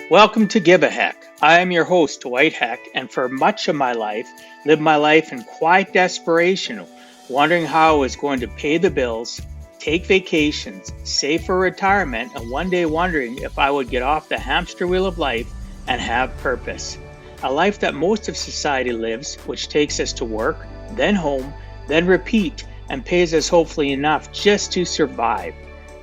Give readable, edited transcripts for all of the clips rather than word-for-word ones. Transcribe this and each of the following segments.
Welcome to Give a Heck. I am your host, Dwight Heck, and for much of my life, lived my life in quiet desperation, wondering how I was going to pay the bills, take vacations, save for retirement, and one day wondering if I would get off the hamster wheel of life and have purpose. A life that most of society lives, which takes us to work, then home, then repeat, and pays us hopefully enough just to survive.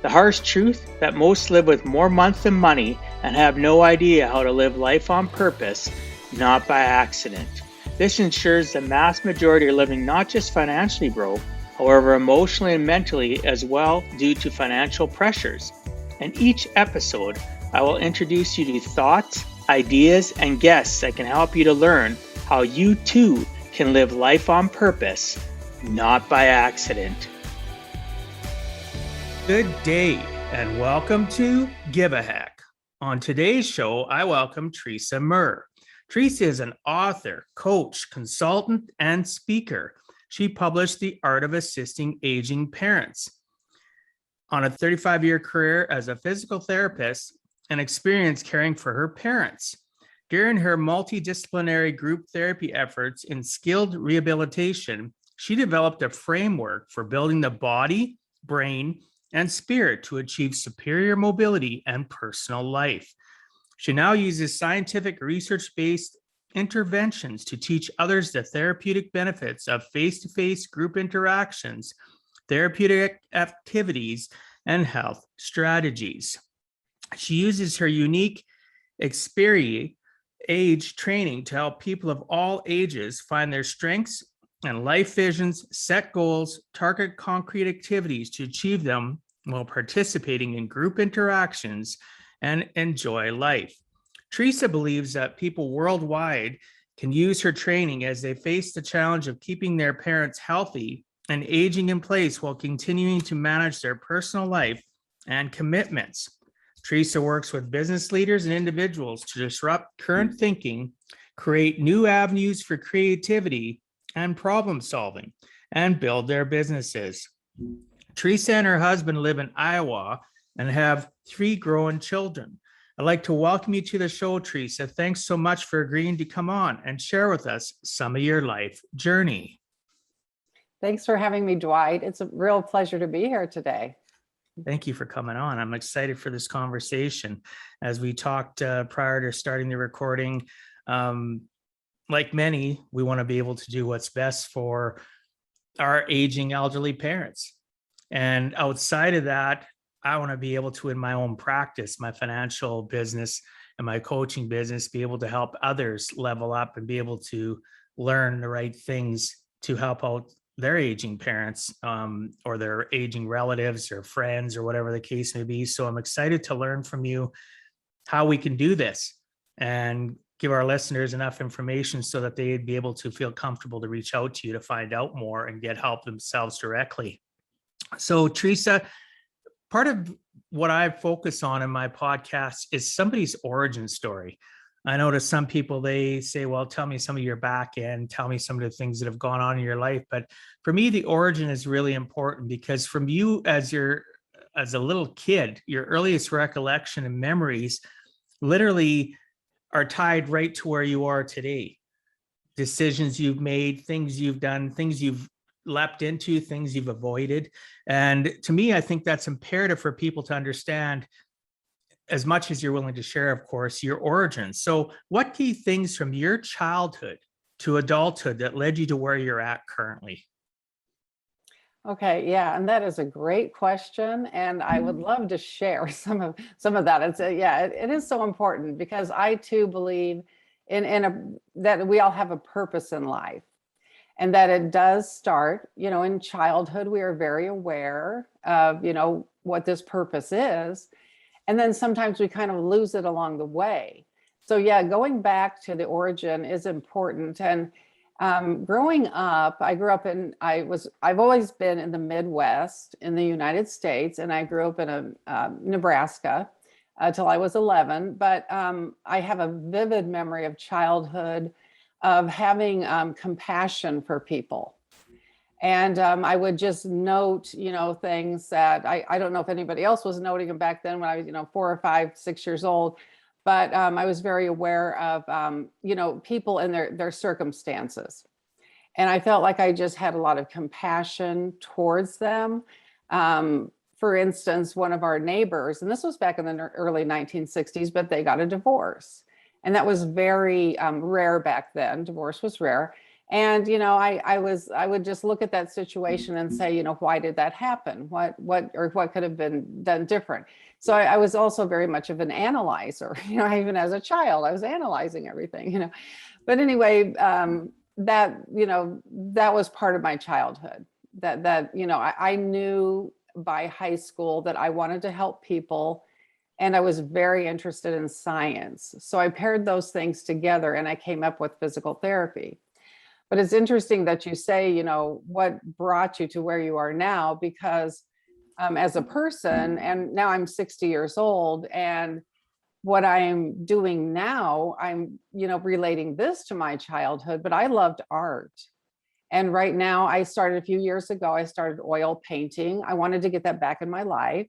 The harsh truth that most live with more month than money and have no idea how to live life on purpose, not by accident. This ensures the mass majority are living not just financially broke, however emotionally and mentally as well due to financial pressures. In each episode, I will introduce you to thoughts, ideas, and guests that can help you to learn how you too can live life on purpose, not by accident. Good day and welcome to Give a Heck. On today's show, I welcome Teresa Moerer. Teresa is an author, coach, consultant, and speaker. She published The Art of Assisting Aging Parents. On a 35-year career as a physical therapist and experience caring for her parents. During her multidisciplinary group therapy efforts in skilled rehabilitation, she developed a framework for building the body, brain, and spirit to achieve superior mobility and personal life. She now uses scientific research-based interventions to teach others the therapeutic benefits of face-to-face group interactions, therapeutic activities, and health strategies. She uses her unique Xperi age training to help people of all ages find their strengths and life visions, set goals, target concrete activities to achieve them while participating in group interactions and enjoy life. Teresa believes that people worldwide can use her training as they face the challenge of keeping their parents healthy and aging in place while continuing to manage their personal life and commitments. Teresa works with business leaders and individuals to disrupt current thinking, create new avenues for creativity and problem solving, and build their businesses. Teresa and her husband live in Iowa and have 3 growing children. I'd like to welcome you to the show, Teresa. Thanks so much for agreeing to come on and share with us some of your life journey. Thanks for having me, Dwight. It's a real pleasure to be here today. Thank you for coming on. I'm excited for this conversation. As we talked prior to starting the recording, like many, we want to be able to do what's best for our aging elderly parents. And outside of that, I want to be able to, in my own practice, my financial business and my coaching business, be able to help others level up and be able to learn the right things to help out their aging parents or their aging relatives or friends or whatever the case may be. So I'm excited to learn from you how we can do this and give our listeners enough information so that they'd be able to feel comfortable to reach out to you to find out more and get help themselves directly. So Teresa, part of what I focus on in my podcast is somebody's origin story. I know to some people, they say, well, tell me some of your back end, tell me some of the things that have gone on in your life. But for me, the origin is really important because from you as a little kid, your earliest recollection and memories literally are tied right to where you are today. Decisions you've made, things you've done, things you've leapt into, things you've avoided. And to me, I think that's imperative for people to understand, as much as you're willing to share, of course, your origins. So what key things from your childhood to adulthood that led you to where you're at currently? Okay, yeah, and that is a great question, and I would love to share some of that. It is so important because I too believe that we all have a purpose in life, and that it does start, in childhood. We are very aware of, what this purpose is, and then sometimes we kind of lose it along the way. So yeah, going back to the origin is important. And growing up, I've always been in the Midwest in the United States, and I grew up in Nebraska till I was 11. But I have a vivid memory of childhood of having compassion for people. And I would just note, things that I don't know if anybody else was noting them back then when I was, 4 or 5, 6 years old. but I was very aware of, people and their circumstances. And I felt like I just had a lot of compassion towards them. For instance, one of our neighbors, and this was back in the early 1960s, but they got a divorce. And that was very rare back then. Divorce was rare. And, I would just look at that situation and say, why did that happen? What could have been done different? So I was also very much of an analyzer, even as a child, I was analyzing everything, But anyway, that was part of my childhood. I knew by high school that I wanted to help people, and I was very interested in science. So I paired those things together and I came up with physical therapy. But it's interesting that you say, what brought you to where you are now, because as a person, and now I'm 60 years old, and what I'm doing now, I'm, relating this to my childhood, but I loved art. And right now, I started a few years ago, I started oil painting. I wanted to get that back in my life.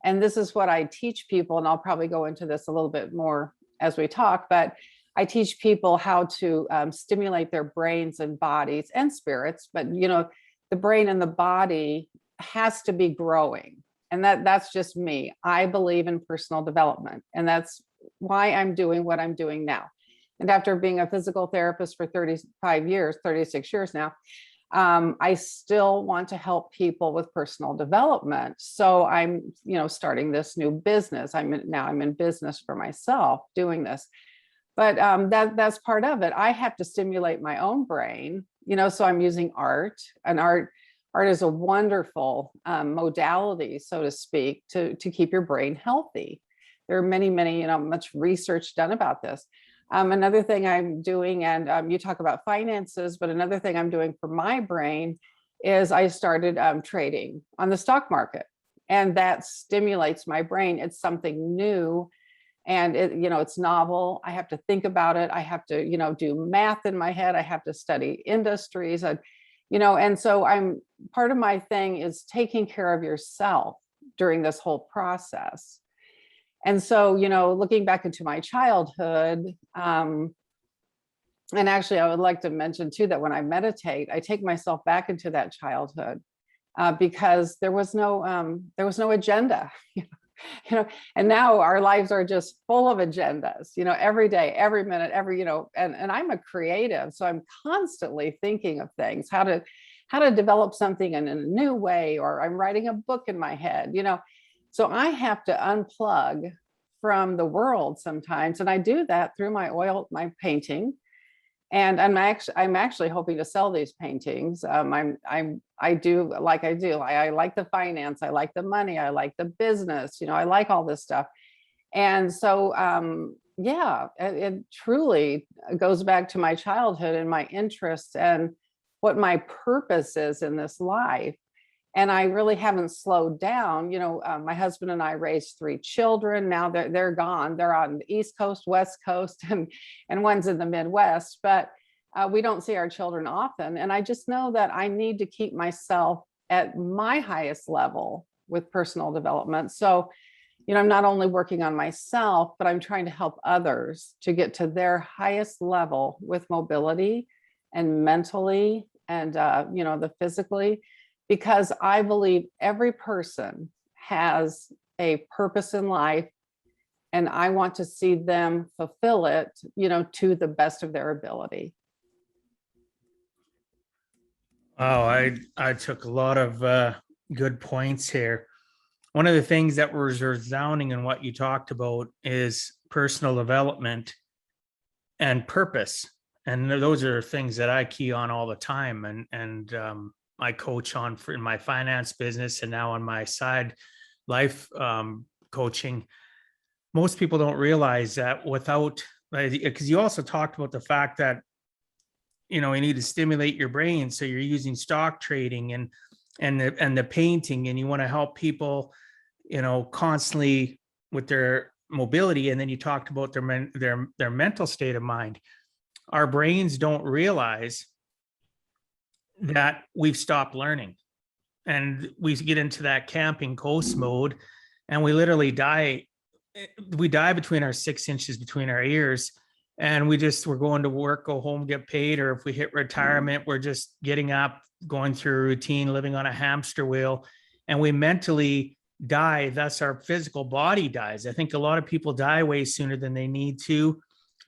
And this is what I teach people, and I'll probably go into this a little bit more as we talk, but I teach people how to stimulate their brains and bodies and spirits. But, the brain and the body has to be growing. And that's just me. I believe in personal development. And that's why I'm doing what I'm doing now. And after being a physical therapist for 35 years, 36 years now, I still want to help people with personal development. So I'm, starting this new business. I'm in business for myself doing this. But that's part of it. I have to stimulate my own brain, so I'm using art, and art is a wonderful modality, so to speak, to keep your brain healthy. There are many, much research done about this. Another thing I'm doing, and you talk about finances, but another thing I'm doing for my brain is I started trading on the stock market, and that stimulates my brain. It's something new, and it's novel. I have to think about it. I have to, do math in my head. I have to study industries, and so part of my thing is taking care of yourself during this whole process. And so, looking back into my childhood, and actually, I would like to mention too that when I meditate, I take myself back into that childhood because there was no agenda, and now our lives are just full of agendas, every day, every minute, and I'm a creative, so I'm constantly thinking of things, how to develop something in a new way, or I'm writing a book in my head, So I have to unplug from the world sometimes, and I do that through my painting. And I'm actually hoping to sell these paintings. I do. I like the finance, I like the money, I like the business. I like all this stuff. And so, it truly goes back to my childhood and my interests and what my purpose is in this life. And I really haven't slowed down. My husband and I raised 3 children. Now they're gone. They're on the East Coast, West Coast, and one's in the Midwest. But we don't see our children often. And I just know that I need to keep myself at my highest level with personal development. So, I'm not only working on myself, but I'm trying to help others to get to their highest level with mobility and mentally and, the physically. Because I believe every person has a purpose in life, and I want to see them fulfill it, to the best of their ability. Oh, I took a lot of good points here. One of the things that was resounding in what you talked about is personal development and purpose. And those are things that I key on all the time. And I coach on in my finance business, and now on my side life coaching. Most people don't realize that because you also talked about the fact that, you need to stimulate your brain. So you're using stock trading and the painting, and you want to help people, constantly with their mobility. And then you talked about their mental state of mind. Our brains don't realize that we've stopped learning, and we get into that camping coast mode, and we literally die we die between our 6 inches between our ears, and we're going to work, go home, get paid, or if we hit retirement, we're just getting up, going through a routine, living on a hamster wheel, and we mentally die. Thus, our physical body dies. I think a lot of people die way sooner than they need to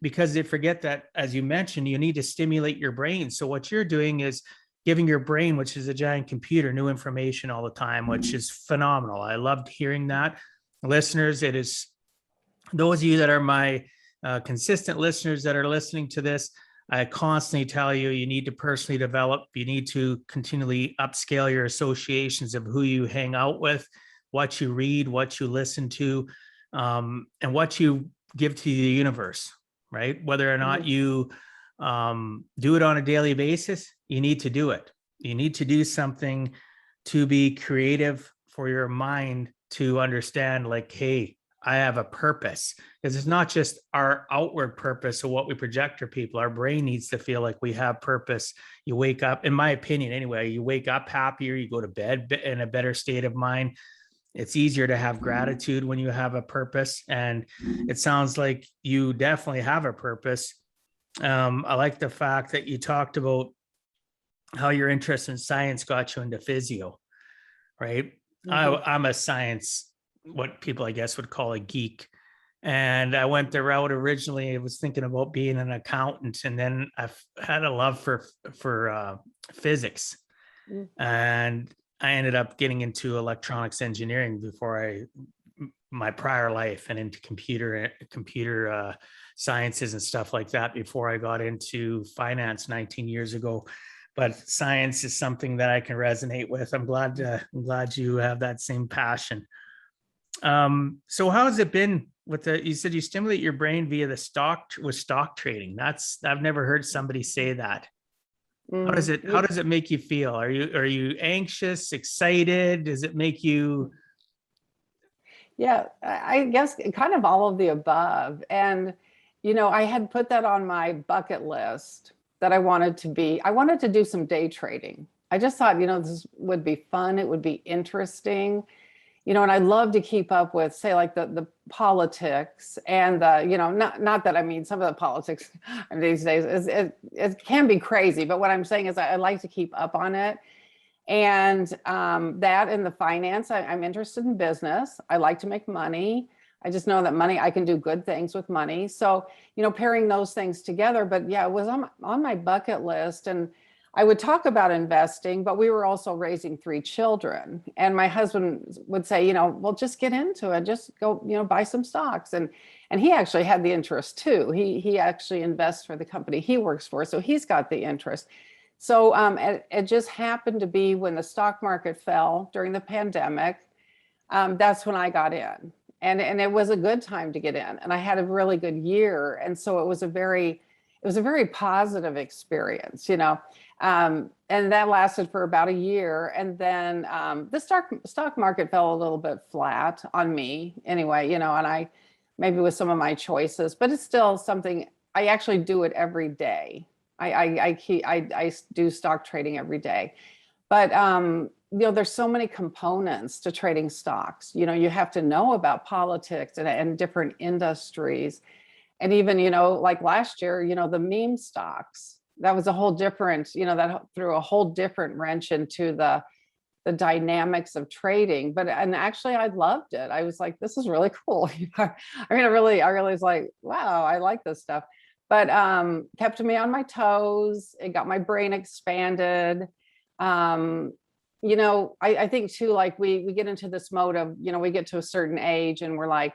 because they forget that, as you mentioned, you need to stimulate your brain. So what you're doing is giving your brain, which is a giant computer, new information all the time, which is phenomenal. I loved hearing that. Listeners, it is those of you that are my consistent listeners that are listening to this, I constantly tell you, you need to personally develop. You need to continually upscale your associations of who you hang out with, what you read, what you listen to, and what you give to the universe, right? Whether or not you do it on a daily basis, you need to do it. You need to do something to be creative for your mind to understand, like, hey, I have a purpose. Because it's not just our outward purpose of what we project to people. Our brain needs to feel like we have purpose. You wake up, in my opinion anyway, you wake up happier, you go to bed in a better state of mind. It's easier to have gratitude when you have a purpose. And it sounds like you definitely have a purpose. I like the fact that you talked about how your interest in science got you into physio, right? I'm a science, what people I guess would call a geek. And I went the route originally. I was thinking about being an accountant, and then I've had a love for physics. And I ended up getting into electronics engineering before my prior life, and into computer sciences and stuff like that before I got into finance 19 years ago. But science is something that I can resonate with. I'm glad you have that same passion. So how has it been with you said you stimulate your brain via the stock trading? I've never heard somebody say that. How does it make you feel? Are you anxious, excited? Does it make you? Yeah, I guess kind of all of the above. And, I had put that on my bucket list that I wanted to do some day trading. I just thought, this would be fun. It would be interesting. And I love to keep up with, say, like the politics and not that I mean some of the politics these days it can be crazy, but what I'm saying is I like to keep up on it. And that in the finance, I'm interested in business. I like to make money. I just know that I can do good things with money. So, pairing those things together. But yeah, it was on my bucket list. And I would talk about investing, but we were also raising 3 children. And my husband would say, well, just get into it. Just go, buy some stocks. And he actually had the interest too. He actually invests for the company he works for. So he's got the interest. So it just happened to be when the stock market fell during the pandemic. That's when I got in, and it was a good time to get in, and I had a really good year, and so it was a very positive experience, and that lasted for about a year, and then the stock market fell a little bit flat on me anyway, and I maybe with some of my choices, but it's still something I actually do it every day. I do stock trading every day, but there's so many components to trading stocks. You have to know about politics and different industries, and even like last year, the meme stocks. That was a whole different, that threw a whole different wrench into the dynamics of trading. And actually, I loved it. I was like, this is really cool. I really was like, wow, I like this stuff. But kept me on my toes. It got my brain expanded. I think too, like we get into this mode of, we get to a certain age and we're like,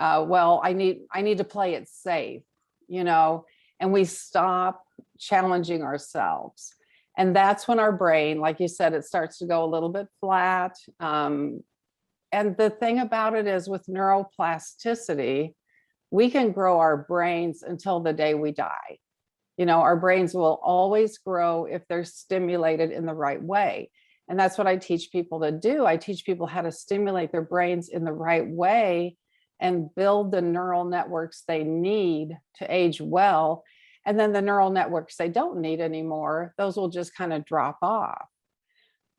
well, I need to play it safe, and we stop challenging ourselves. And that's when our brain, like you said, it starts to go a little bit flat. And the thing about it is with neuroplasticity, we can grow our brains until the day we die. Our brains will always grow if they're stimulated in the right way. And that's what I teach people to do. I teach people how to stimulate their brains in the right way and build the neural networks they need to age well. And then the neural networks they don't need anymore, those will just kind of drop off.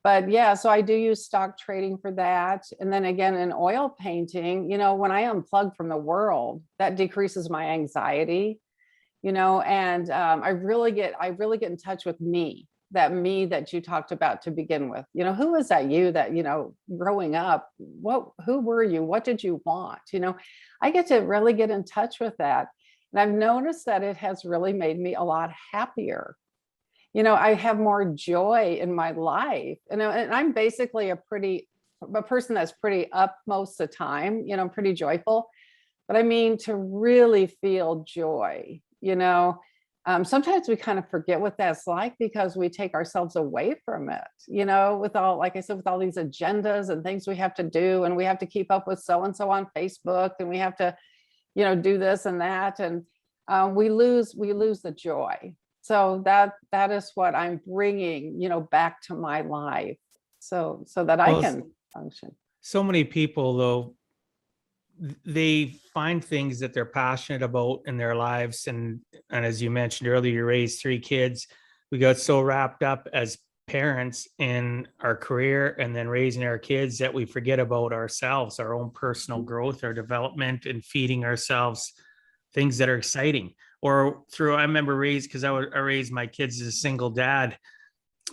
But yeah, so I do use stock trading for that. And then again, in oil painting, when I unplug from the world, that decreases my anxiety, and I really get in touch with me, that me that you talked about to begin with. Who is that you that, growing up, who were you? What did you want? I get to really get in touch with that. And I've noticed that it has really made me a lot happier. I have more joy in my life. And I'm basically a person that's pretty up most of the time, pretty joyful. But I mean, to really feel joy, sometimes we kind of forget what that's like because we take ourselves away from it, with all, like I said, with all these agendas and things we have to do, and we have to keep up with so-and-so on Facebook, and we have to, do this and that. And we lose the joy. So that is what I'm bringing, back to my life, so that I can function. So many people, though, they find things that they're passionate about in their lives. And as you mentioned earlier, you raised 3 kids. We got so wrapped up as parents in our career and then raising our kids that we forget about ourselves, our own personal growth, our development, and feeding ourselves things that are exciting. Or I remember because I raised my kids as a single dad,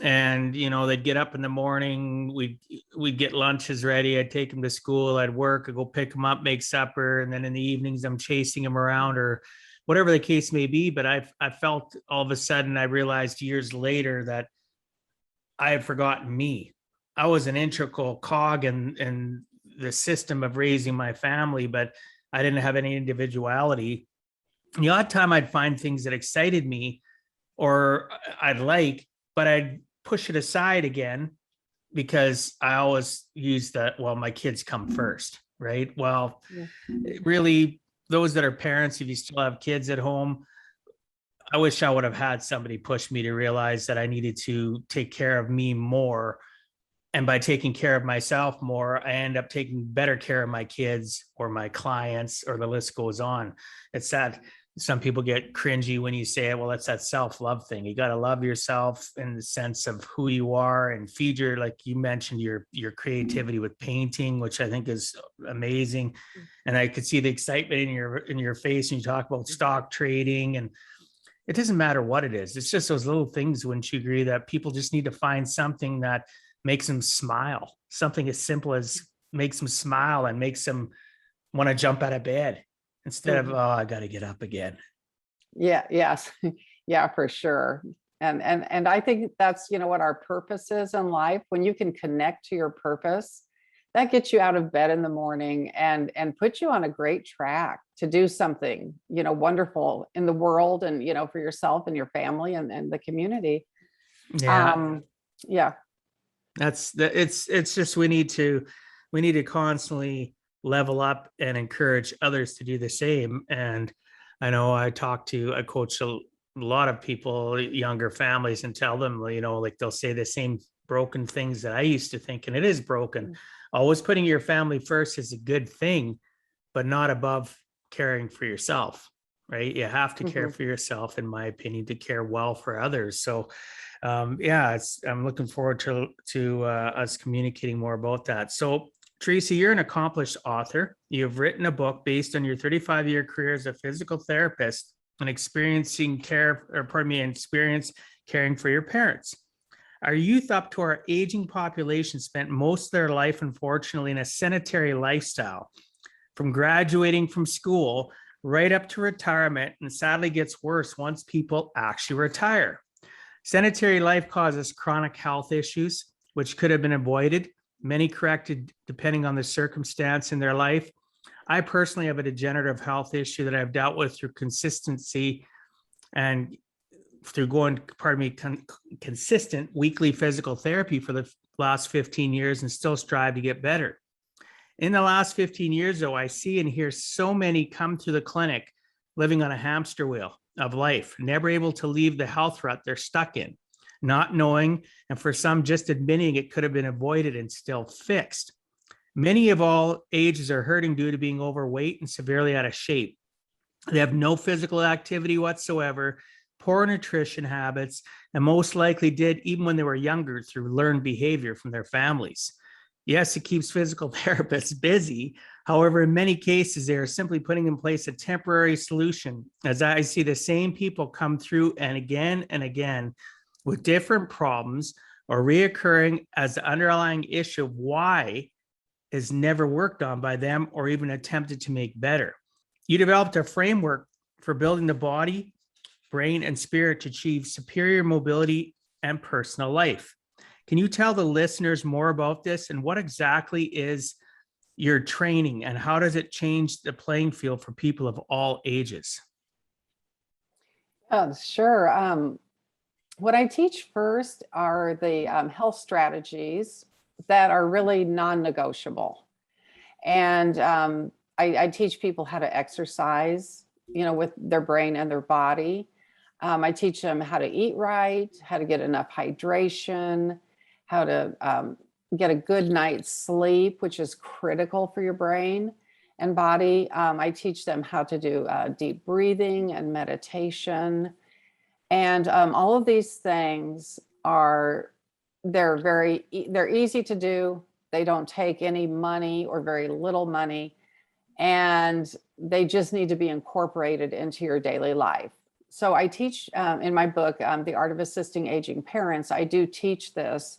and they'd get up in the morning, we'd get lunches ready, I'd take them to school, I'd work, I'd go pick them up, make supper, and then in the evenings I'm chasing them around or whatever the case may be. But I felt all of a sudden, I realized years later that I had forgotten me. I was an integral cog in the system of raising my family, but I didn't have any individuality. The odd time I'd find things that excited me or I'd like, but I'd push it aside again because I always use that, well, my kids come first, right? Well, really, those that are parents, if you still have kids at home, I wish I would have had somebody push me to realize that I needed to take care of me more. And by taking care of myself more, I end up taking better care of my kids or my clients, or the list goes on. It's sad. Some people get cringy when you say it. Well, that's that self-love thing. You got to love yourself in the sense of who you are and feed like you mentioned, your creativity with painting, which I think is amazing. And I could see the excitement in your face when you talk about stock trading, and it doesn't matter what it is. It's just those little things. Wouldn't you agree that people just need to find something that makes them smile, something as simple as makes them smile and makes them want to jump out of bed instead of, oh, I got to get up again. Yeah. Yes. Yeah, for sure. And I think that's, what our purpose is in life. When you can connect to your purpose, that gets you out of bed in the morning and puts you on a great track to do something, wonderful in the world and, for yourself and your family and the community. Yeah. Yeah. It's just, we need to constantly level up and encourage others to do the same. And I know I coach a lot of people, younger families, and tell them, like they'll say the same broken things that I used to think, and it is broken. Always putting your family first is a good thing, but not above caring for yourself, right? You have to care for yourself, in my opinion, to care well for others. So I'm looking forward to us communicating more about that. So Teresa, you're an accomplished author. You've written a book based on your 35-year career as a physical therapist and experience caring for your parents. Our youth up to our aging population spent most of their life, unfortunately, in a sedentary lifestyle, from graduating from school right up to retirement, and sadly gets worse once people actually retire. Sedentary life causes chronic health issues, which could have been avoided, many corrected depending on the circumstance in their life. I personally have a degenerative health issue that I've dealt with through consistency and through consistent weekly physical therapy for the last 15 years, and still strive to get better. In the last 15 years, though, I see and hear so many come to the clinic living on a hamster wheel of life, never able to leave the health rut they're stuck in, not knowing, and for some just admitting it could have been avoided and still fixed. Many of all ages are hurting due to being overweight and severely out of shape. They have no physical activity whatsoever. poor nutrition habits, and most likely did even when they were younger through learned behavior from their families. Yes, it keeps physical therapists busy. However, in many cases, they are simply putting in place a temporary solution, as I see the same people come through and again with different problems or reoccurring as the underlying issue of why is never worked on by them or even attempted to make better. You developed a framework for building the body, brain, and spirit to achieve superior mobility and personal life. Can you tell the listeners more about this and what exactly is your training and how does it change the playing field for people of all ages? Oh, sure. What I teach first are the health strategies that are really non-negotiable. And I teach people how to exercise, with their brain and their body. I teach them how to eat right, how to get enough hydration, how to get a good night's sleep, which is critical for your brain and body. I teach them how to do deep breathing and meditation. And all of these things they're easy to do. They don't take any money or very little money, and they just need to be incorporated into your daily life. So I teach in my book, The Art of Assisting Aging Parents, I do teach this.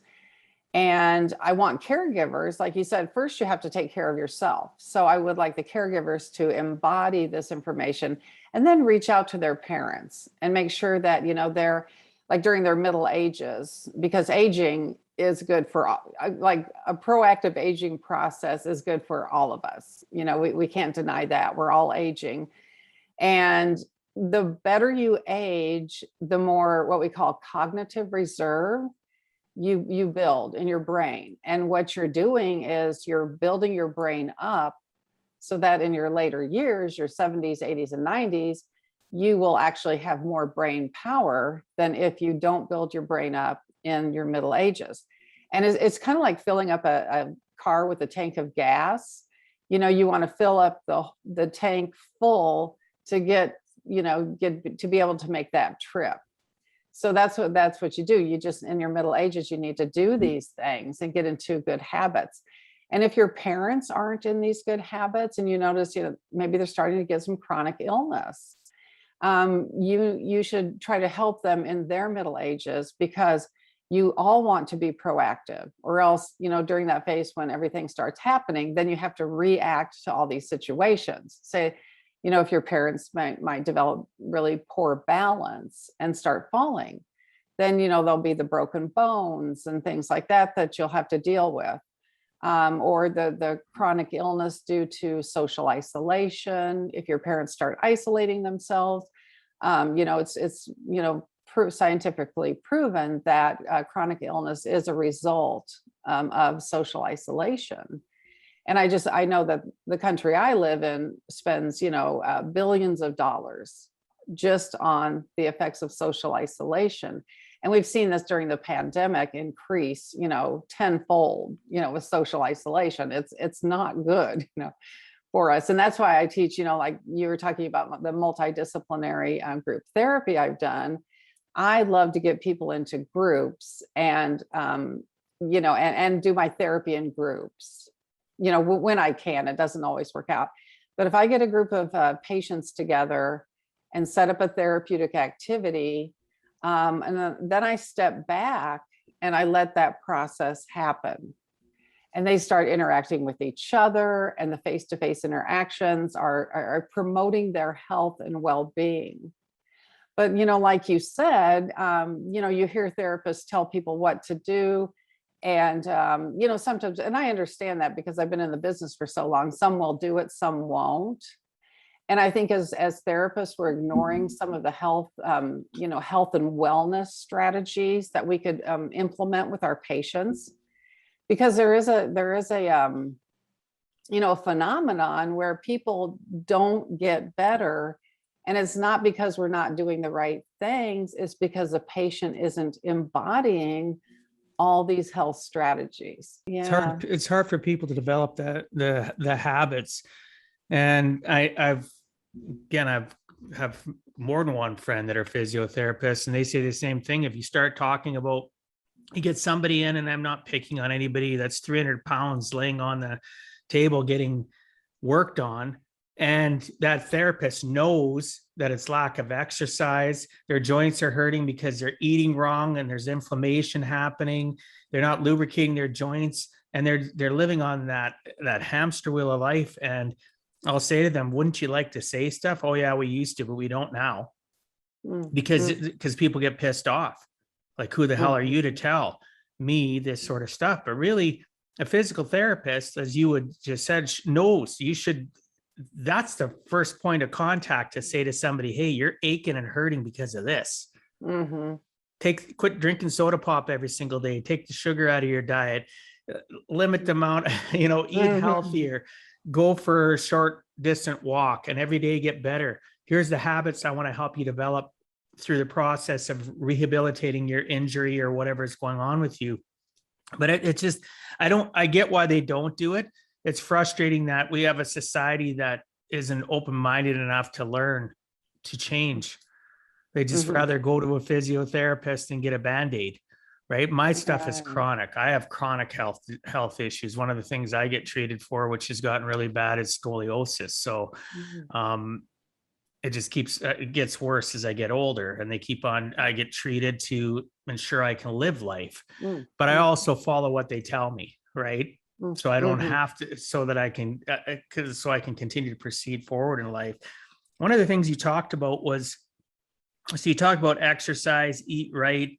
And I want caregivers, like you said, first you have to take care of yourself. So I would like the caregivers to embody this information and then reach out to their parents and make sure that, they're like during their middle ages, because aging is good for like a proactive aging process is good for all of us. We can't deny that we're all aging. And the better you age, the more what we call cognitive reserve you build in your brain. And what you're doing is you're building your brain up so that in your later years, your 70s, 80s, and 90s, you will actually have more brain power than if you don't build your brain up in your middle ages. And it's kind of like filling up a car with a tank of gas. You want to fill up the tank full to get to be able to make that trip. So that's what you do. You just, in your middle ages, you need to do these things and get into good habits. And if your parents aren't in these good habits and you notice, maybe they're starting to get some chronic illness, you should try to help them in their middle ages, because you all want to be proactive, or else, during that phase when everything starts happening, then you have to react to all these situations. Say, if your parents might develop really poor balance and start falling, then, there'll be the broken bones and things like that you'll have to deal with. Or the chronic illness due to social isolation. If your parents start isolating themselves, it's scientifically proven that chronic illness is a result of social isolation. And I know that the country I live in spends, billions of dollars just on the effects of social isolation. And we've seen this during the pandemic increase, tenfold, with social isolation. It's not good, for us. And that's why I teach, like you were talking about the multidisciplinary group therapy I've done. I love to get people into groups and, and do my therapy in groups. When I can. It doesn't always work out. But if I get a group of patients together and set up a therapeutic activity, and then I step back and I let that process happen. And they start interacting with each other, and the face-to-face interactions are promoting their health and well-being. But, like you said, you hear therapists tell people what to do. And, sometimes, and I understand that because I've been in the business for so long, some will do it, some won't. And I think as therapists, we're ignoring some of the health and wellness strategies that we could implement with our patients, because there is a phenomenon where people don't get better. And it's not because we're not doing the right things, it's because the patient isn't embodying all these health strategies. Yeah. It's hard for people to develop the habits. And I've have more than one friend that are physiotherapists, and they say the same thing. If you start talking about, you get somebody in, and I'm not picking on anybody that's 300 pounds laying on the table getting worked on, and that therapist knows that it's lack of exercise, their joints are hurting because they're eating wrong and there's inflammation happening, they're not lubricating their joints, and they're living on that hamster wheel of life. And I'll say to them, wouldn't you like to say stuff? Oh yeah, we used to, but we don't now. Because people get pissed off. Like, who the hell are you to tell me this sort of stuff? But really, a physical therapist, as you would just said, knows you should. That's the first point of contact to say to somebody, hey, you're aching and hurting because of this. Quit drinking soda pop every single day. Take the sugar out of your diet. Limit the amount, eat healthier. Go for a short distant walk, and every day get better. Here's the habits I want to help you develop through the process of rehabilitating your injury or whatever is going on with you. But it's just, I get why they don't do it. It's frustrating that we have a society that isn't open-minded enough to learn, to change. They just rather go to a physiotherapist and get a Band-Aid, right? My stuff is chronic. I have chronic health issues. One of the things I get treated for, which has gotten really bad, is scoliosis. So it just it gets worse as I get older, and I get treated to ensure I can live life. But I also follow what they tell me, right? So I don't have to, so that I can, so I can continue to proceed forward in life. One of the things you talked about was, so you talked about exercise, eat right,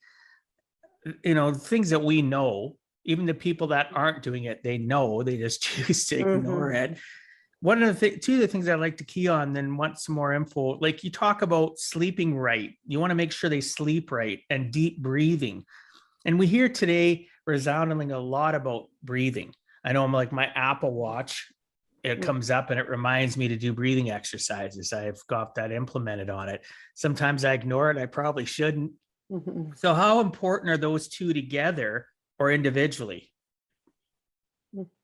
things that we know. Even the people that aren't doing it, they know, they just choose to ignore it. Two of the things I'd like to key on, then want some more info, like you talk about sleeping right. You want to make sure they sleep right, and deep breathing. And we hear today resoundingly a lot about breathing. I know, I'm like, my Apple Watch, it comes up and it reminds me to do breathing exercises. I've got that implemented on it. Sometimes I ignore it. I probably shouldn't. So how important are those two together or individually?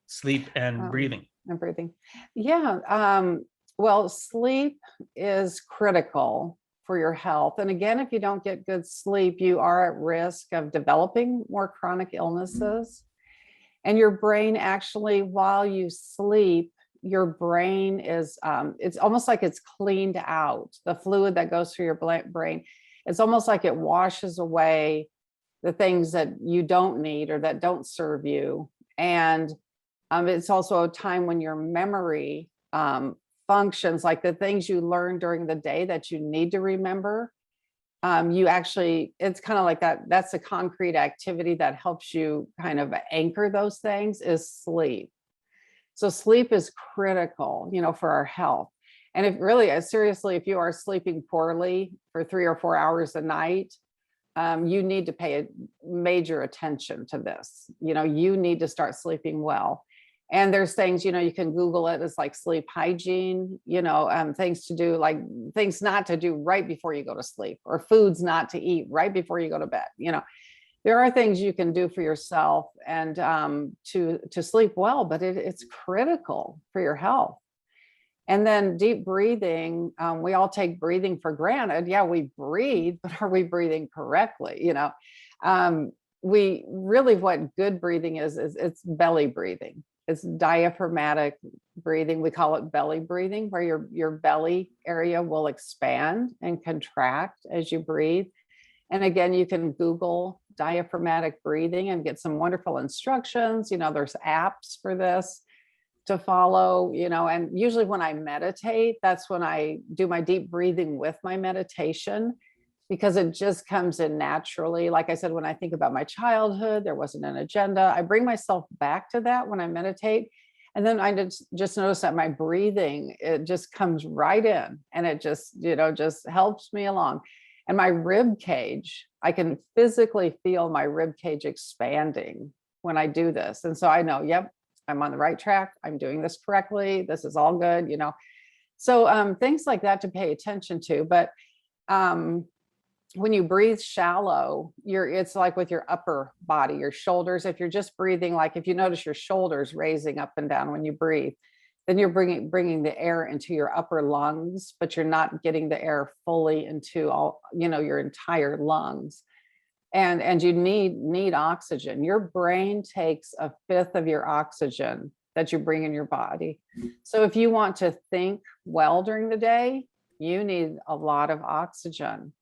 Sleep and breathing. Yeah. Well, sleep is critical for your health. And again, if you don't get good sleep, you are at risk of developing more chronic illnesses. And your brain actually, while you sleep, your brain is, it's almost like it's cleaned out. The fluid that goes through your brain, it's almost like it washes away the things that you don't need or that don't serve you. And it's also a time when your memory functions, like the things you learn during the day that you need to remember. It's kind of like that. That's a concrete activity that helps you kind of anchor those things, is sleep. So sleep is critical, for our health. And if you are sleeping poorly for 3 or 4 hours a night, you need to pay major attention to this. You need to start sleeping well. And there's things, you can Google it. It's like sleep hygiene, things to do, like things not to do right before you go to sleep, or foods not to eat right before you go to bed. There are things you can do for yourself and to sleep well, but it's critical for your health. And then deep breathing, we all take breathing for granted. Yeah, we breathe, but are we breathing correctly? What good breathing is it's belly breathing. It's diaphragmatic breathing. We call it belly breathing, where your belly area will expand and contract as you breathe. And again, you can Google diaphragmatic breathing and get some wonderful instructions. There's apps for this to follow, and usually when I meditate, that's when I do my deep breathing with my meditation, because it just comes in naturally. Like I said, when I think about my childhood, there wasn't an agenda. I bring myself back to that when I meditate. And then I just notice that my breathing, it just comes right in, and it just helps me along. And my rib cage, I can physically feel my rib cage expanding when I do this. And so I know, yep, I'm on the right track. I'm doing this correctly. This is all good, So things like that to pay attention to. But when you breathe shallow, it's like with your upper body, your shoulders. If you're just breathing, like if you notice your shoulders raising up and down when you breathe, then you're bringing the air into your upper lungs, but you're not getting the air fully into all, your entire lungs. And you need oxygen. Your brain takes a fifth of your oxygen that you bring in your body. So if you want to think well during the day, you need a lot of oxygen.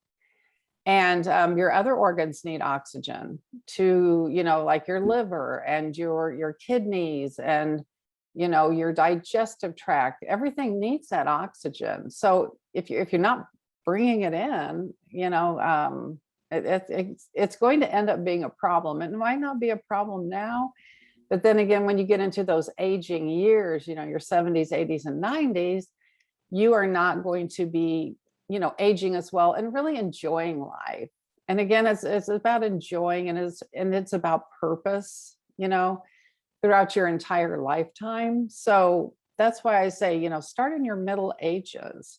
And your other organs need oxygen to, like your liver and your kidneys and, your digestive tract. Everything needs that oxygen. So if you're not bringing it in, it's going to end up being a problem. It might not be a problem now, but then again, when you get into those aging years, your 70s, 80s, and 90s, you are not going to be, aging as well and really enjoying life. And again, it's about enjoying, and it's about purpose, throughout your entire lifetime. So that's why I say, start in your middle ages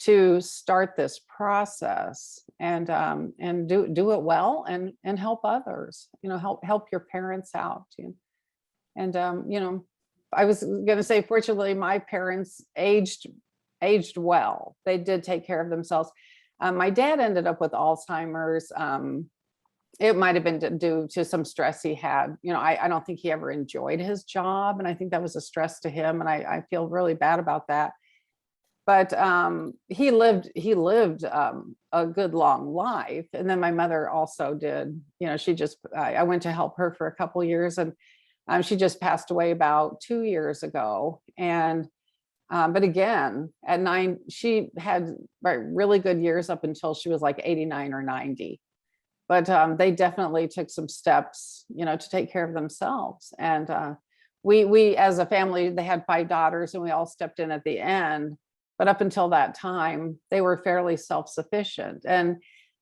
to start this process and do it well and help others, help your parents out. And I was going to say, fortunately, my parents aged well. They did take care of themselves. My dad ended up with Alzheimer's. It might have been due to some stress he had. I don't think he ever enjoyed his job, and I think that was a stress to him, and I feel really bad about that. But he lived a good long life. And then my mother also did. I went to help her for a couple of years, and she just passed away about 2 years ago. And but again, at 9, she had really good years up until she was like 89 or 90. But they definitely took some steps, to take care of themselves. And we as a family, they had 5 daughters, and we all stepped in at the end. But up until that time, they were fairly self-sufficient. And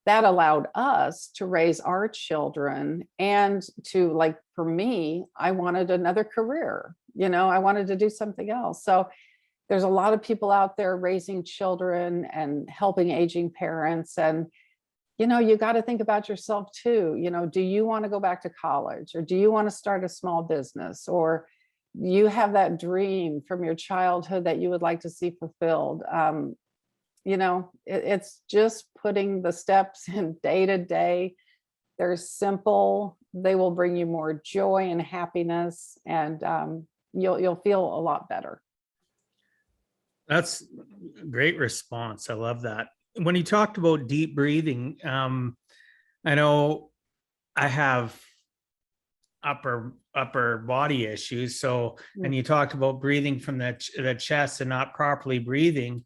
that allowed us to raise our children and to, like, for me, I wanted another career. I wanted to do something else. So there's a lot of people out there raising children and helping aging parents. And, you got to think about yourself too. Do you want to go back to college, or do you want to start a small business, or you have that dream from your childhood that you would like to see fulfilled? It's just putting the steps in day to day. They're simple. They will bring you more joy and happiness, and you'll feel a lot better. That's a great response. I love that. When you talked about deep breathing, I know I have upper body issues. So, and you talked about breathing from the chest and not properly breathing.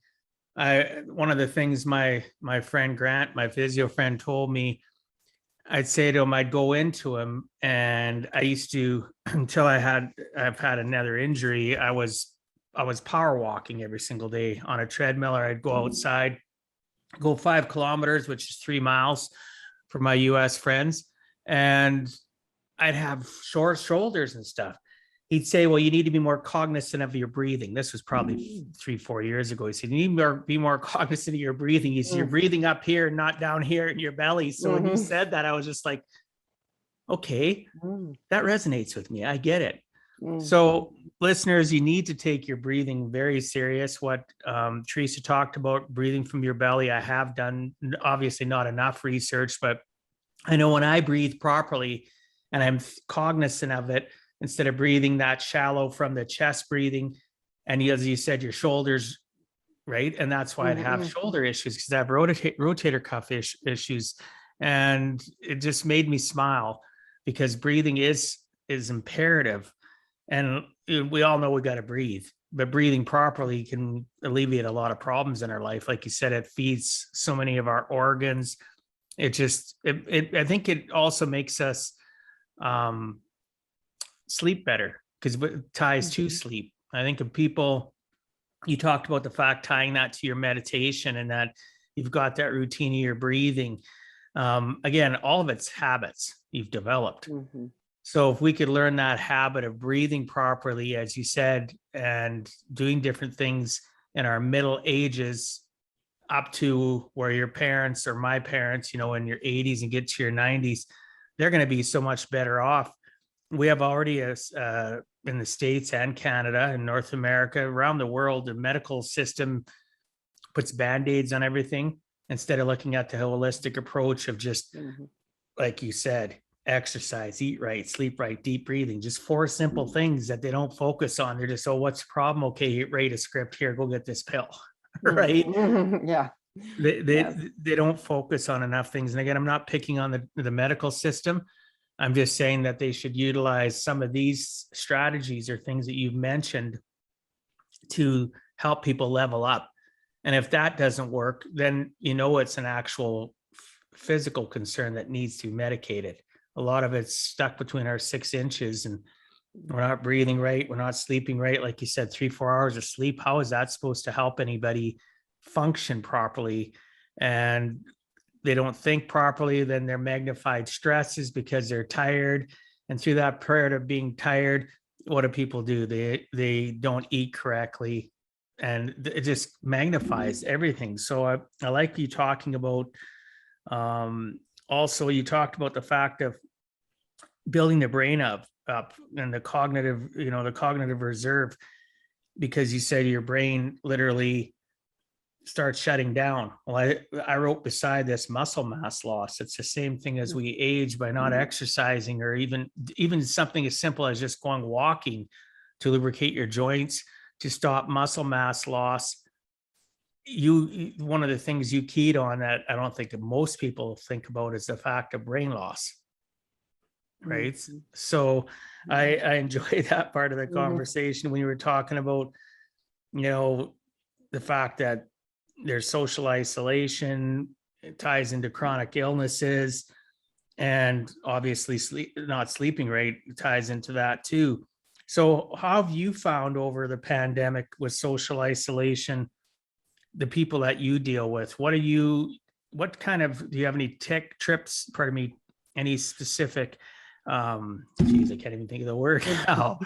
One of the things my friend Grant, my physio friend, told me, I'd say to him, I'd go into him, and I used to, until I've had another injury, I was power walking every single day on a treadmill, or I'd go outside, go 5 kilometers, which is 3 miles for my US friends. And I'd have short shoulders and stuff. He'd say, well, you need to be more cognizant of your breathing. This was probably 3-4 years ago. He said, you need to be more cognizant of your breathing. He said, you're breathing up here, not down here in your belly. So when he said that, I was just like, okay, that resonates with me. I get it. So listeners, you need to take your breathing very serious. What Teresa talked about, breathing from your belly, I have done, obviously not enough research, but I know when I breathe properly and I'm cognizant of it, instead of breathing that shallow from the chest breathing, and as you said, your shoulders, right? And that's why I'd have shoulder issues, because I have rotator cuff issues. And it just made me smile, because breathing is imperative. And we all know we got to breathe, but breathing properly can alleviate a lot of problems in our life. Like you said, it feeds so many of our organs. I think it also makes us sleep better, because it ties to sleep. I think of people, you talked about the fact tying that to your meditation, and that you've got that routine of your breathing. Again, all of it's habits you've developed. So if we could learn that habit of breathing properly, as you said, and doing different things in our middle ages up to where your parents or my parents, in your 80s and get to your 90s, they're going to be so much better off. We have already a in the States and Canada and North America, around the world, the medical system puts band-aids on everything instead of looking at the holistic approach of just, like you said, exercise, eat right, sleep right, deep breathing, just 4 simple things that they don't focus on. They're just, oh, what's the problem? Okay, write a script here, go get this pill, right? Yeah. They don't focus on enough things. And again, I'm not picking on the medical system. I'm just saying that they should utilize some of these strategies or things that you've mentioned to help people level up. And if that doesn't work, then it's an actual physical concern that needs to be medicated. A lot of it's stuck between our 6 inches, and we're not breathing right. We're not sleeping right. Like you said, 3-4 hours of sleep. How is that supposed to help anybody function properly? And they don't think properly, then they're magnified stresses because they're tired. And through that period of being tired, what do people do? They don't eat correctly, and it just magnifies everything. So I like you talking about, also you talked about the fact of building the brain up and the cognitive reserve, because you said your brain literally starts shutting down. Well, I wrote beside this muscle mass loss. It's the same thing as we age by not exercising, or even something as simple as just going walking to lubricate your joints, to stop muscle mass loss. One of the things you keyed on that I don't think most people think about is the fact of brain loss. Right. So I enjoy that part of the conversation when you were talking about, the fact that there's social isolation, it ties into chronic illnesses, and obviously not sleeping right ties into that too. So how have you found over the pandemic with social isolation, the people that you deal with? Do you have any any specific, I can't even think of the word now,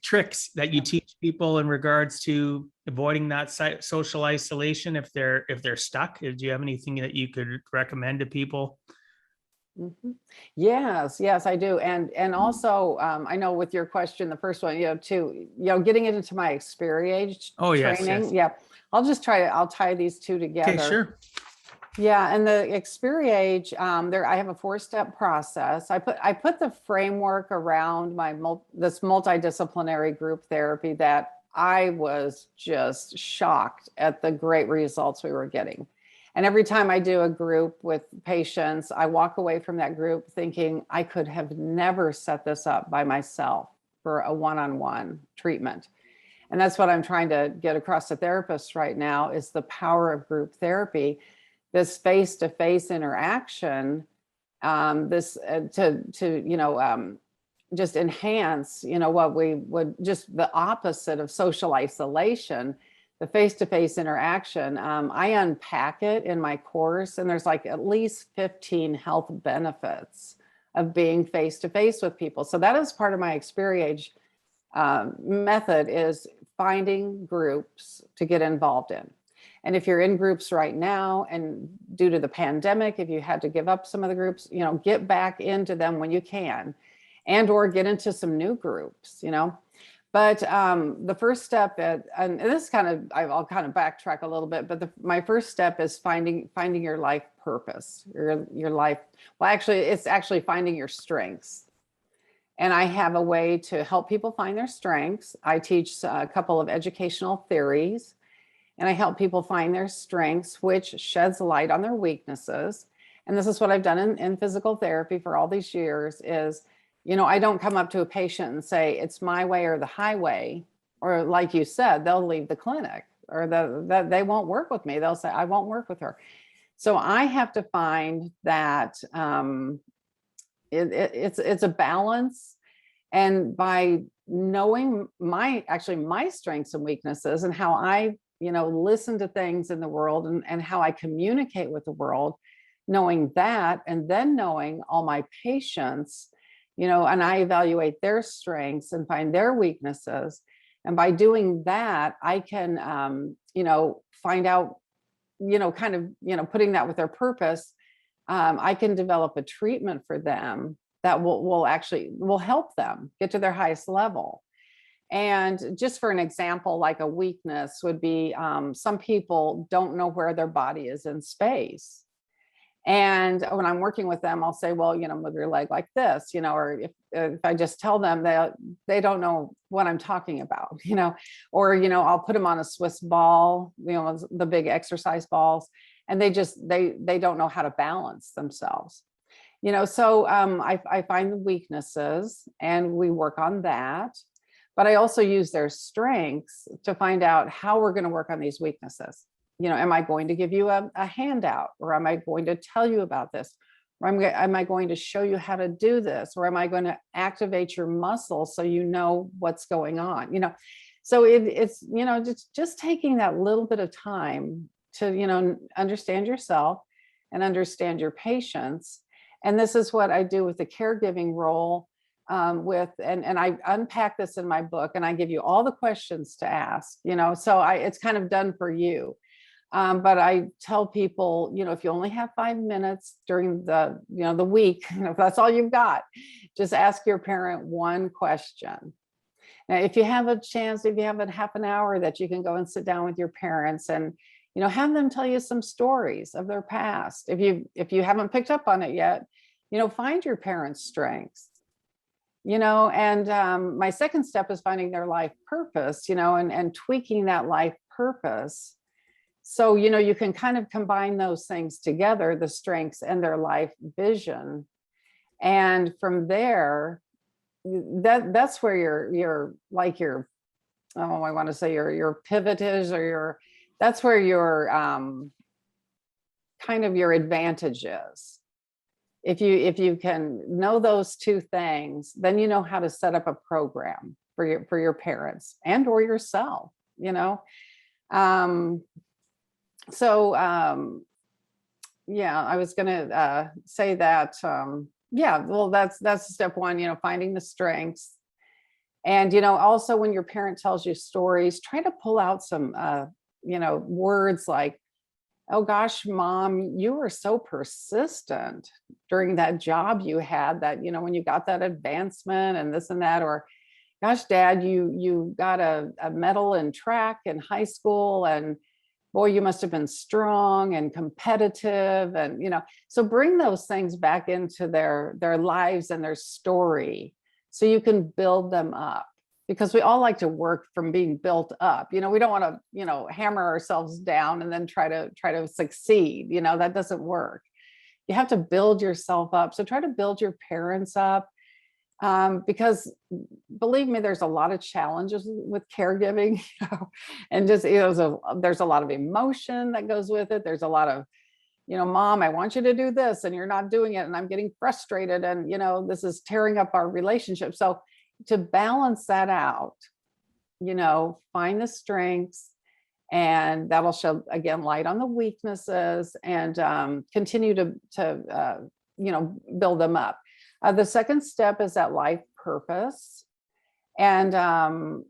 tricks that you teach people in regards to avoiding that social isolation if they're stuck? Do you have anything that you could recommend to people? Yes, I do. And also, I know with your question, the first one, getting it into my experience training. Yeah. I'll tie these two together. Okay, sure. Yeah, and the experience, I have a 4-step process. I put the framework around this multidisciplinary group therapy that I was just shocked at the great results we were getting. And every time I do a group with patients, I walk away from that group thinking I could have never set this up by myself for a one-on-one treatment. And that's what I'm trying to get across to therapists right now, is the power of group therapy, this face-to-face interaction, just enhance, what we would, just the opposite of social isolation, the face-to-face interaction. I unpack it in my course, and there's like at least 15 health benefits of being face-to-face with people. So that is part of my experience method, is finding groups to get involved in. And if you're in groups right now, and due to the pandemic, if you had to give up some of the groups, get back into them when you can, or get into some new groups, But the first step, and this I'll kind of backtrack a little bit, but my first step is finding your life purpose, your life. Well, actually, it's actually finding your strengths. And I have a way to help people find their strengths. I teach a couple of educational theories, and I help people find their strengths, which sheds light on their weaknesses. And this is what I've done in physical therapy for all these years is, I don't come up to a patient and say, it's my way or the highway, or like you said, they'll leave the clinic, or that they won't work with me. They'll say, I won't work with her. So I have to find that it's a balance. And by knowing my strengths and weaknesses, and how I, listen to things in the world, and how I communicate with the world, knowing that, and then knowing all my patients, and I evaluate their strengths and find their weaknesses. And by doing that, I can, find out, putting that with their purpose, I can develop a treatment for them that will help them get to their highest level. And just for an example, like a weakness would be, some people don't know where their body is in space. And when I'm working with them, I'll say, well, move your leg like this, or if I just tell them that they don't know what I'm talking about, or, I'll put them on a Swiss ball, the big exercise balls, and they don't know how to balance themselves. So I find the weaknesses and we work on that. But I also use their strengths to find out how we're going to work on these weaknesses. Am I going to give you a handout, or am I going to tell you about this? Or am I going to show you how to do this? Or am I going to activate your muscles so you know what's going on? So it's, just taking that little bit of time to, understand yourself and understand your patients. And this is what I do with the caregiving role, and I unpack this in my book, and I give you all the questions to ask, so it's kind of done for you. But I tell people, if you only have 5 minutes during the week, if that's all you've got, just ask your parent one question. Now, if you have a chance, if you have a half an hour that you can go and sit down with your parents and, have them tell you some stories of their past. If you haven't picked up on it yet, find your parents' strengths. And my second step is finding their life purpose, and tweaking that life purpose. So, you can kind of combine those things together, the strengths and their life vision. And from there, that's where your I want to say your pivot is, or that's where your kind of your advantage is. If you can know those two things, then you know how to set up a program for your parents and or yourself, I was going to say that, well, that's step one, finding the strengths. And, also when your parent tells you stories, try to pull out some, words like, oh gosh, Mom, you were so persistent during that job you had, that, when you got that advancement and this and that, or gosh, Dad, you got a medal in track in high school, and boy, you must have been strong and competitive. And, so bring those things back into their lives and their story so you can build them up, because we all like to work from being built up. We don't want to, hammer ourselves down and then try to succeed. That doesn't work. You have to build yourself up. So try to build your parents up. Because believe me, there's a lot of challenges with caregiving, and just, there's a lot of emotion that goes with it. There's a lot of, Mom, I want you to do this and you're not doing it, and I'm getting frustrated, and, this is tearing up our relationship. So to balance that out, find the strengths, and that'll show, again, light on the weaknesses, and continue to build them up. The second step is that life purpose. And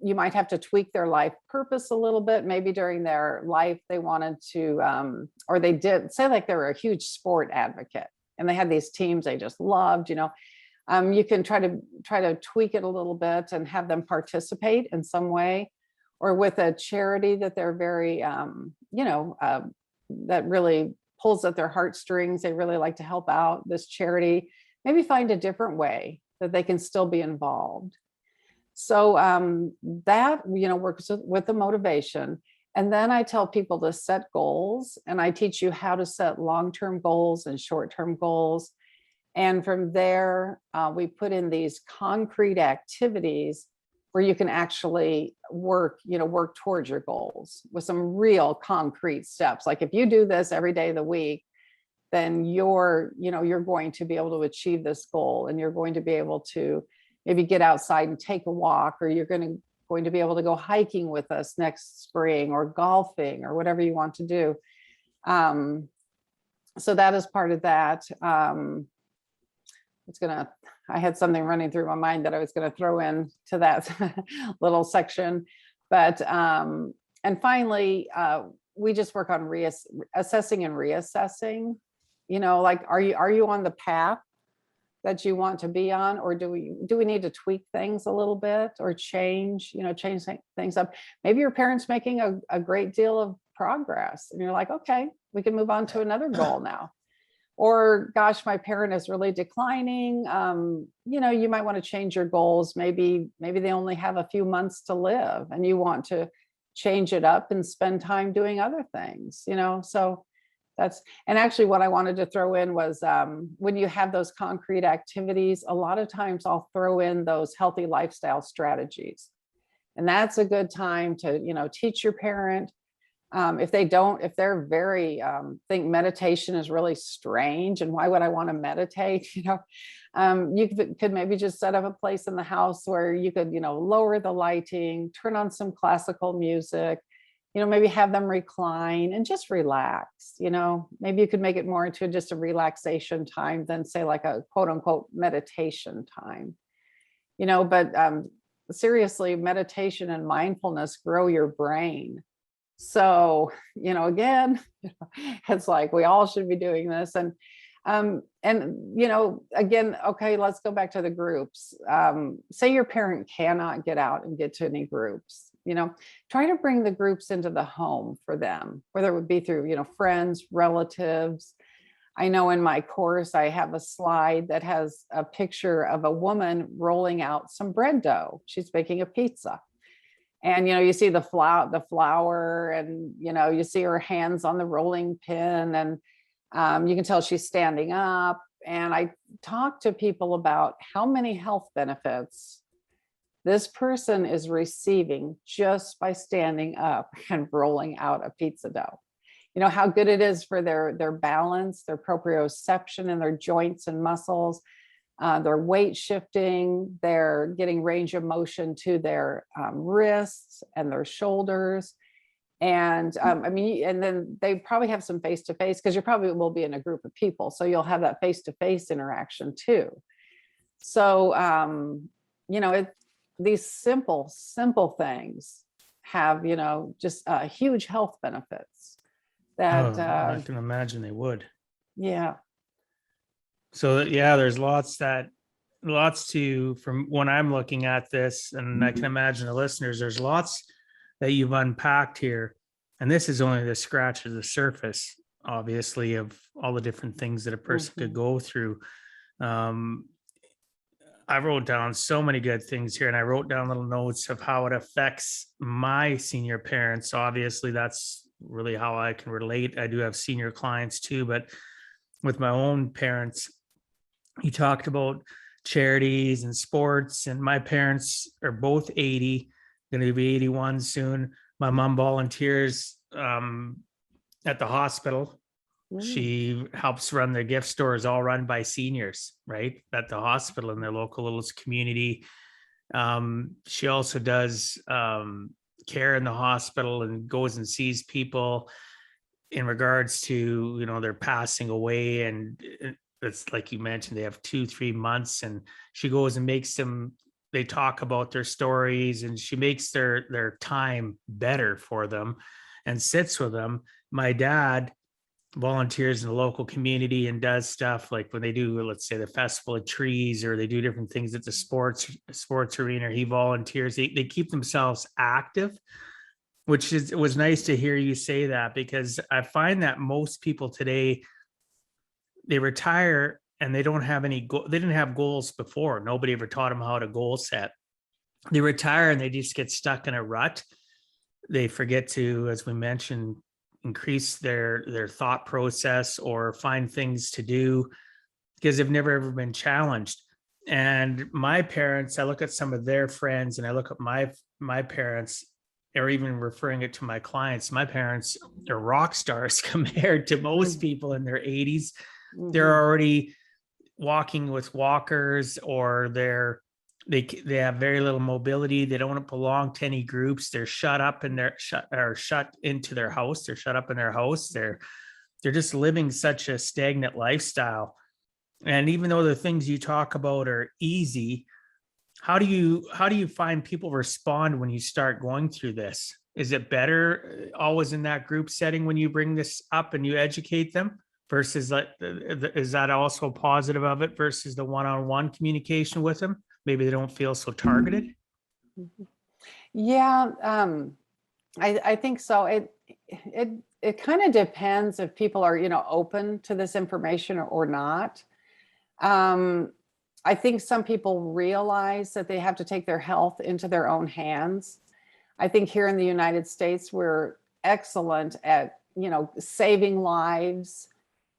you might have to tweak their life purpose a little bit. Maybe during their life, they wanted to, or they did, say like they were a huge sport advocate and they had these teams they just loved, you can try to tweak it a little bit and have them participate in some way, or with a charity that they're very, that really pulls at their heartstrings. They really like to help out this charity. Maybe find a different way that they can still be involved. So that, works with the motivation. And then I tell people to set goals, and I teach you how to set long-term goals and short-term goals. And from there, we put in these concrete activities where you can actually work towards your goals with some real concrete steps. Like if you do this every day of the week, then you're going to be able to achieve this goal, and you're going to be able to maybe get outside and take a walk, or you're going to be able to go hiking with us next spring, or golfing, or whatever you want to do. So that is part of that. I had something running through my mind that I was going to throw in to that little section, but and finally, we just work on assessing and reassessing. Like, are you on the path that you want to be on, or do we need to tweak things a little bit, or change things up? Maybe your parents making a great deal of progress and you're like, okay, we can move on to another goal now. Or gosh, my parent is really declining. You might want to change your goals. Maybe they only have a few months to live and you want to change it up and spend time doing other things, so and actually what I wanted to throw in was, when you have those concrete activities, a lot of times I'll throw in those healthy lifestyle strategies. And that's a good time to, teach your parent. If they're very, think meditation is really strange and why would I want to meditate? You could maybe just set up a place in the house where you could, lower the lighting, turn on some classical music, maybe have them recline and just relax. Maybe you could make it more into just a relaxation time than say like a quote unquote meditation time, but seriously, meditation and mindfulness grow your brain. So, again, it's like we all should be doing this. And again, okay, let's go back to the groups. Say your parent cannot get out and get to any groups, try to bring the groups into the home for them, whether it would be through, friends, relatives. I know in my course, I have a slide that has a picture of a woman rolling out some bread dough. She's baking a pizza. And, you see the flour and, you see her hands on the rolling pin, and you can tell she's standing up. And I talk to people about how many health benefits this person is receiving just by standing up and rolling out a pizza dough. How good it is for their balance, their proprioception, and their joints and muscles. They're weight shifting, they're getting range of motion to their wrists and their shoulders. And and then they probably have some face-to-face, because you probably will be in a group of people. So you'll have that face-to-face interaction too. So, these simple things have, just huge health benefits that I can imagine they would. Yeah. So yeah, there's lots to, from when I'm looking at this, and I can imagine the listeners, there's lots that you've unpacked here. And this is only the scratch of the surface, obviously, of all the different things that a person could go through. I wrote down so many good things here, and I wrote down little notes of how it affects my senior parents. Obviously, that's really how I can relate. I do have senior clients too, but with my own parents, you talked about charities and sports, and my parents are both 80, going to be 81 soon. My mom volunteers at the hospital. She helps run the gift stores, all run by seniors, right, at the hospital in their local little community. She also does care in the hospital and goes and sees people in regards to, they're passing away, and it's like you mentioned, they have 2-3 months, and she goes and makes them, they talk about their stories, and she makes their time better for them and sits with them. My dad volunteers in the local community and does stuff like when they do, let's say, the Festival of Trees, or they do different things at the sports arena. He volunteers. They keep themselves active, which it was nice to hear you say that, because I find that most people today, they retire and they don't have they didn't have goals before. Nobody ever taught them how to goal set. They retire and they just get stuck in a rut. They forget to, as we mentioned, increase their thought process or find things to do, because they've never ever been challenged. And my parents, I look at some of their friends, and I look at my parents, or even referring it to my clients, my parents are rock stars compared to most people in their 80s. They're already walking with walkers, or they have very little mobility. They don't belong to any groups. They're shut up in their shut into their house. They're shut up in their house. They're just living such a stagnant lifestyle. And even though the things you talk about are easy, how do you find people respond when you start going through this? Is it better always in that group setting when you bring this up and you educate them versus like, is that also positive of it versus the one-on-one communication with them? Maybe they don't feel so targeted. Yeah, I think so. It kind of depends if people are, open to this information or not. I think some people realize that they have to take their health into their own hands. I think here in the United States, we're excellent at, saving lives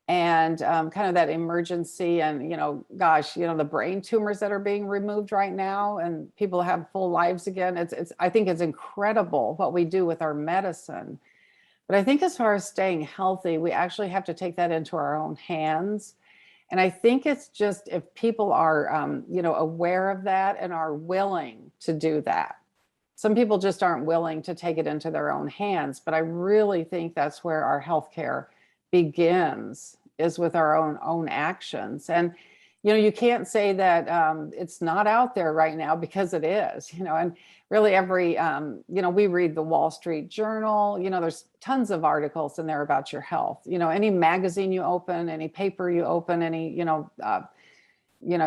and kind of that emergency and, gosh, the brain tumors that are being removed right now and people have full lives again. I think it's incredible what we do with our medicine. But I think as far as staying healthy, we actually have to take that into our own hands. And I think it's just if people are, aware of that and are willing to do that. Some people just aren't willing to take it into their own hands, but I really think that's where our healthcare begins, is with our own actions. And you can't say that it's not out there right now, because it is. And really every we read the Wall Street Journal. There's tons of articles in there about your health. Any magazine you open, any paper you open, any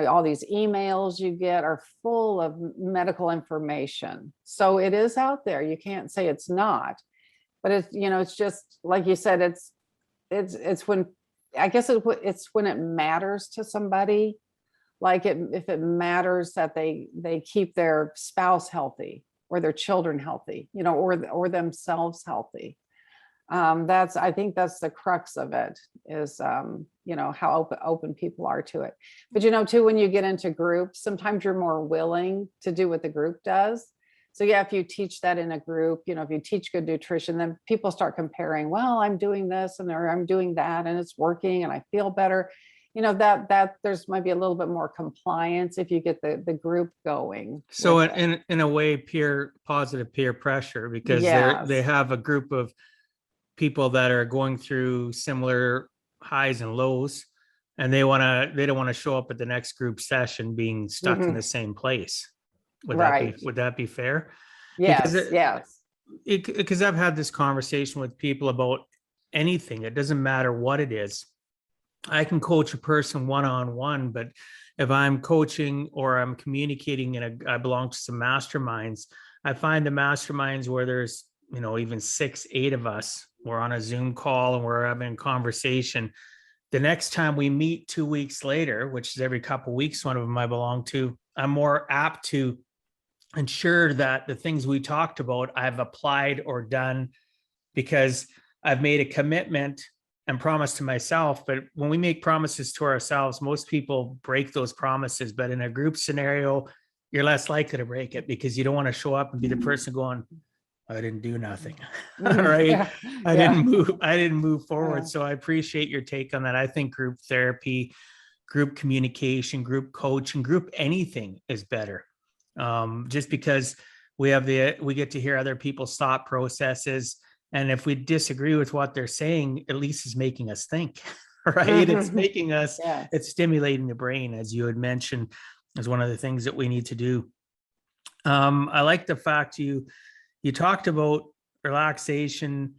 all these emails you get are full of medical information. So it is out there. You can't say it's not. But it's just like you said, it's when, I guess it's when it matters to somebody. Like if it matters that they keep their spouse healthy or their children healthy, or themselves healthy. I think that's the crux of it, is how open people are to it. But too, when you get into groups, sometimes you're more willing to do what the group does. So yeah, if you teach that in a group, if you teach good nutrition, then people start comparing, well, I'm doing this and I'm doing that and it's working and I feel better. That there's maybe a little bit more compliance if you get the group going. So in a way, positive peer pressure, because Yes. they have a group of people that are going through similar highs and lows, and they don't want to show up at the next group session being stuck in the same place. Would that be fair? Yes. Yes. Because I've had this conversation with people about anything. It doesn't matter what it is. I can coach a person one-on-one, but if I'm coaching or I'm communicating I belong to some masterminds, I find the masterminds where there's, even 6, 8 of us, we're on a Zoom call and we're having a conversation. The next time we meet 2 weeks later, which is every couple of weeks, one of them I belong to, I'm more apt to ensure that the things we talked about, I've applied or done, because I've made a commitment and promise to myself. But when we make promises to ourselves, most people break those promises. But in a group scenario, you're less likely to break it, because you don't want to show up and be the person going, I didn't do nothing. Right. Yeah. I didn't move forward. Yeah. So I appreciate your take on that. I think group therapy, group communication, group coaching, group anything is better. Just because we get to hear other people's thought processes. And if we disagree with what they're saying, at least it's making us think, right? It's making us, it's stimulating the brain, as you had mentioned, is one of the things that we need to do. I like the fact you talked about relaxation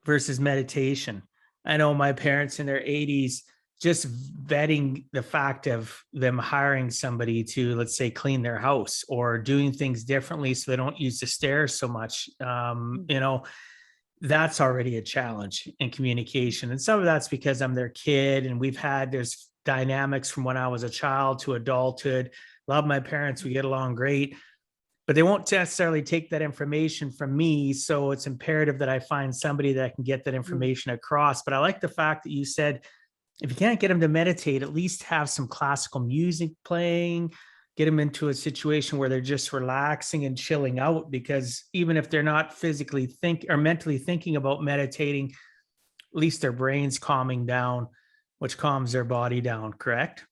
versus meditation. I know my parents in their 80s, just vetting the fact of them hiring somebody to, let's say, clean their house or doing things differently so they don't use the stairs so much. That's already a challenge in communication. And some of that's because I'm their kid, and there's dynamics from when I was a child to adulthood. Love my parents, we get along great, but they won't necessarily take that information from me. So it's imperative that I find somebody that can get that information across. But I like the fact that you said, if you can't get them to meditate, at least have some classical music playing, get them into a situation where they're just relaxing and chilling out, because even if they're not physically mentally thinking about meditating, at least their brain's calming down, which calms their body down, correct?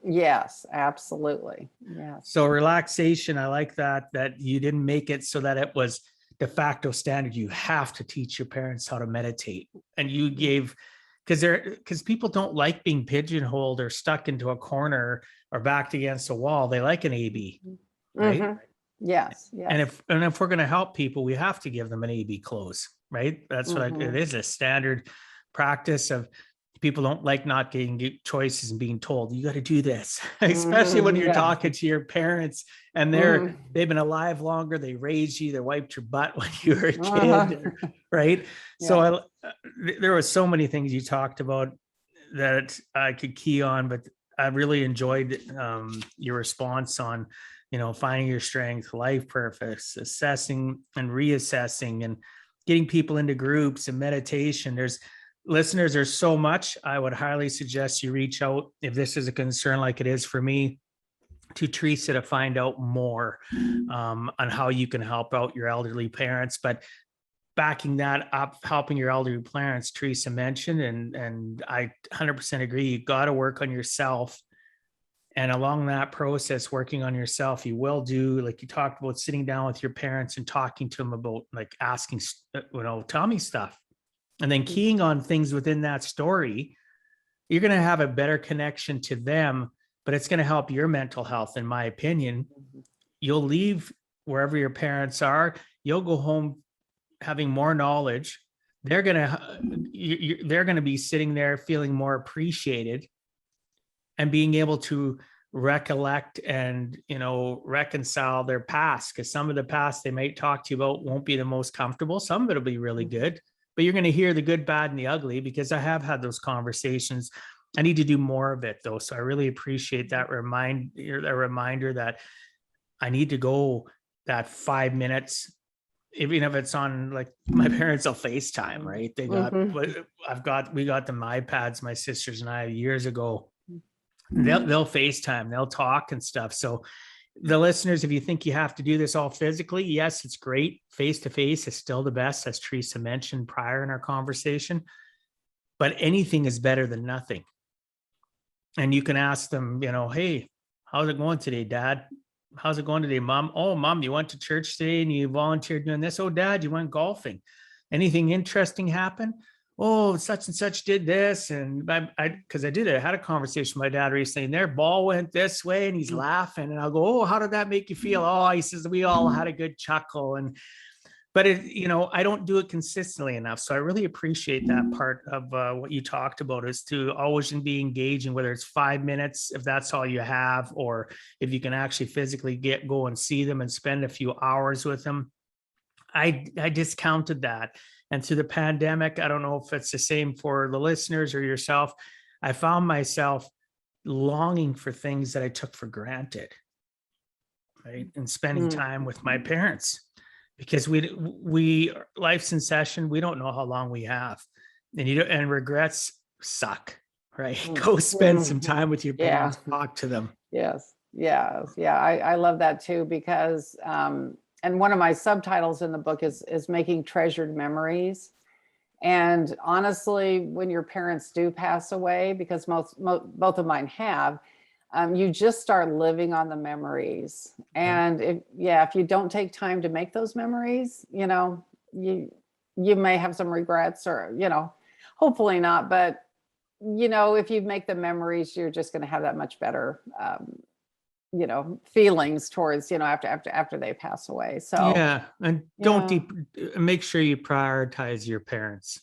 Yes, absolutely. Yes. So relaxation, I like that you didn't make it so that it was de facto standard. You have to teach your parents how to meditate. And you gave, because people don't like being pigeonholed or stuck into a corner or backed against a wall. They like an AB, right? Yes. And if we're going to help people, we have to give them an AB close, right? That's what it is, a standard practice of people don't like not getting choices and being told you got to do this, especially when you're talking to your parents and they've been alive longer, they raised you, they wiped your butt when you were a kid, right? So there was so many things you talked about that I could key on, but I really enjoyed your response on, finding your strength, life purpose, assessing and reassessing, and getting people into groups and meditation. Listeners, there's so much. I would highly suggest you reach out if this is a concern like it is for me, to Teresa to find out more on how you can help out your elderly parents. But backing that up, helping your elderly parents, Teresa mentioned, and I 100% agree, you got to work on yourself. And along that process, working on yourself, you will do, like you talked about, sitting down with your parents and talking to them about, like, asking, tell me stuff. And then keying on things within that story, you're going to have a better connection to them, but it's going to help your mental health, in my opinion. You'll leave wherever your parents are. You'll go home having more knowledge. They're going to be sitting there feeling more appreciated and being able to recollect and, reconcile their past. Because some of the past they might talk to you about won't be the most comfortable. Some of it will be really good. But you're going to hear the good, bad, and the ugly, because I have had those conversations. I need to do more of it, though. So I really appreciate that reminder that I need to go that 5 minutes, even if it's on, like, my parents will FaceTime, right? They got, we got them iPads, my sisters and I, years ago. They'll FaceTime, they'll talk and stuff. So the listeners, if you think you have to do this all physically, yes, it's great. Face-to-face is still the best, as Teresa mentioned prior in our conversation, but anything is better than nothing. And you can ask them, hey, how's it going today, Dad? How's it going today, Mom? Oh, Mom, you went to church today and you volunteered doing this. Oh, Dad, you went golfing. Anything interesting happen? Oh, such and such did this. And I had a conversation with my dad recently, and their ball went this way, and he's laughing. And I'll go, oh, how did that make you feel? Oh, he says, we all had a good chuckle. But I don't do it consistently enough. So I really appreciate that part of what you talked about, is to always be engaging, whether it's 5 minutes, if that's all you have, or if you can actually physically go and see them and spend a few hours with them. I discounted that. And through the pandemic, I don't know if it's the same for the listeners or yourself, I found myself longing for things that I took for granted, right? And spending time with my parents, because we life's in session. We don't know how long we have, and regrets suck, right? Go spend some time with your parents, talk to them. Yes. I love that too, because and one of my subtitles in the book is making treasured memories. And honestly, when your parents do pass away, because both of mine have, you just start living on the memories. And if you don't take time to make those memories, you may have some regrets, or, hopefully not. But, if you make the memories, you're just going to have that much better feelings towards, after they pass away. So and make sure you prioritize your parents.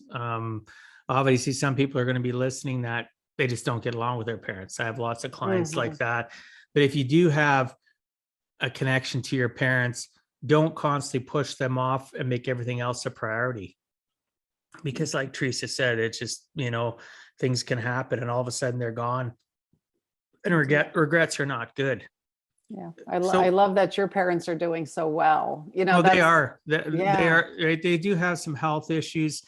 Obviously some people are going to be listening that they just don't get along with their parents. I have lots of clients like that. But if you do have a connection to your parents, don't constantly push them off and make everything else a priority. Because like Teresa said, it's just, things can happen and all of a sudden they're gone. And regrets are not good. Yeah, I love that your parents are doing so well. They are. They are. Right? They do have some health issues,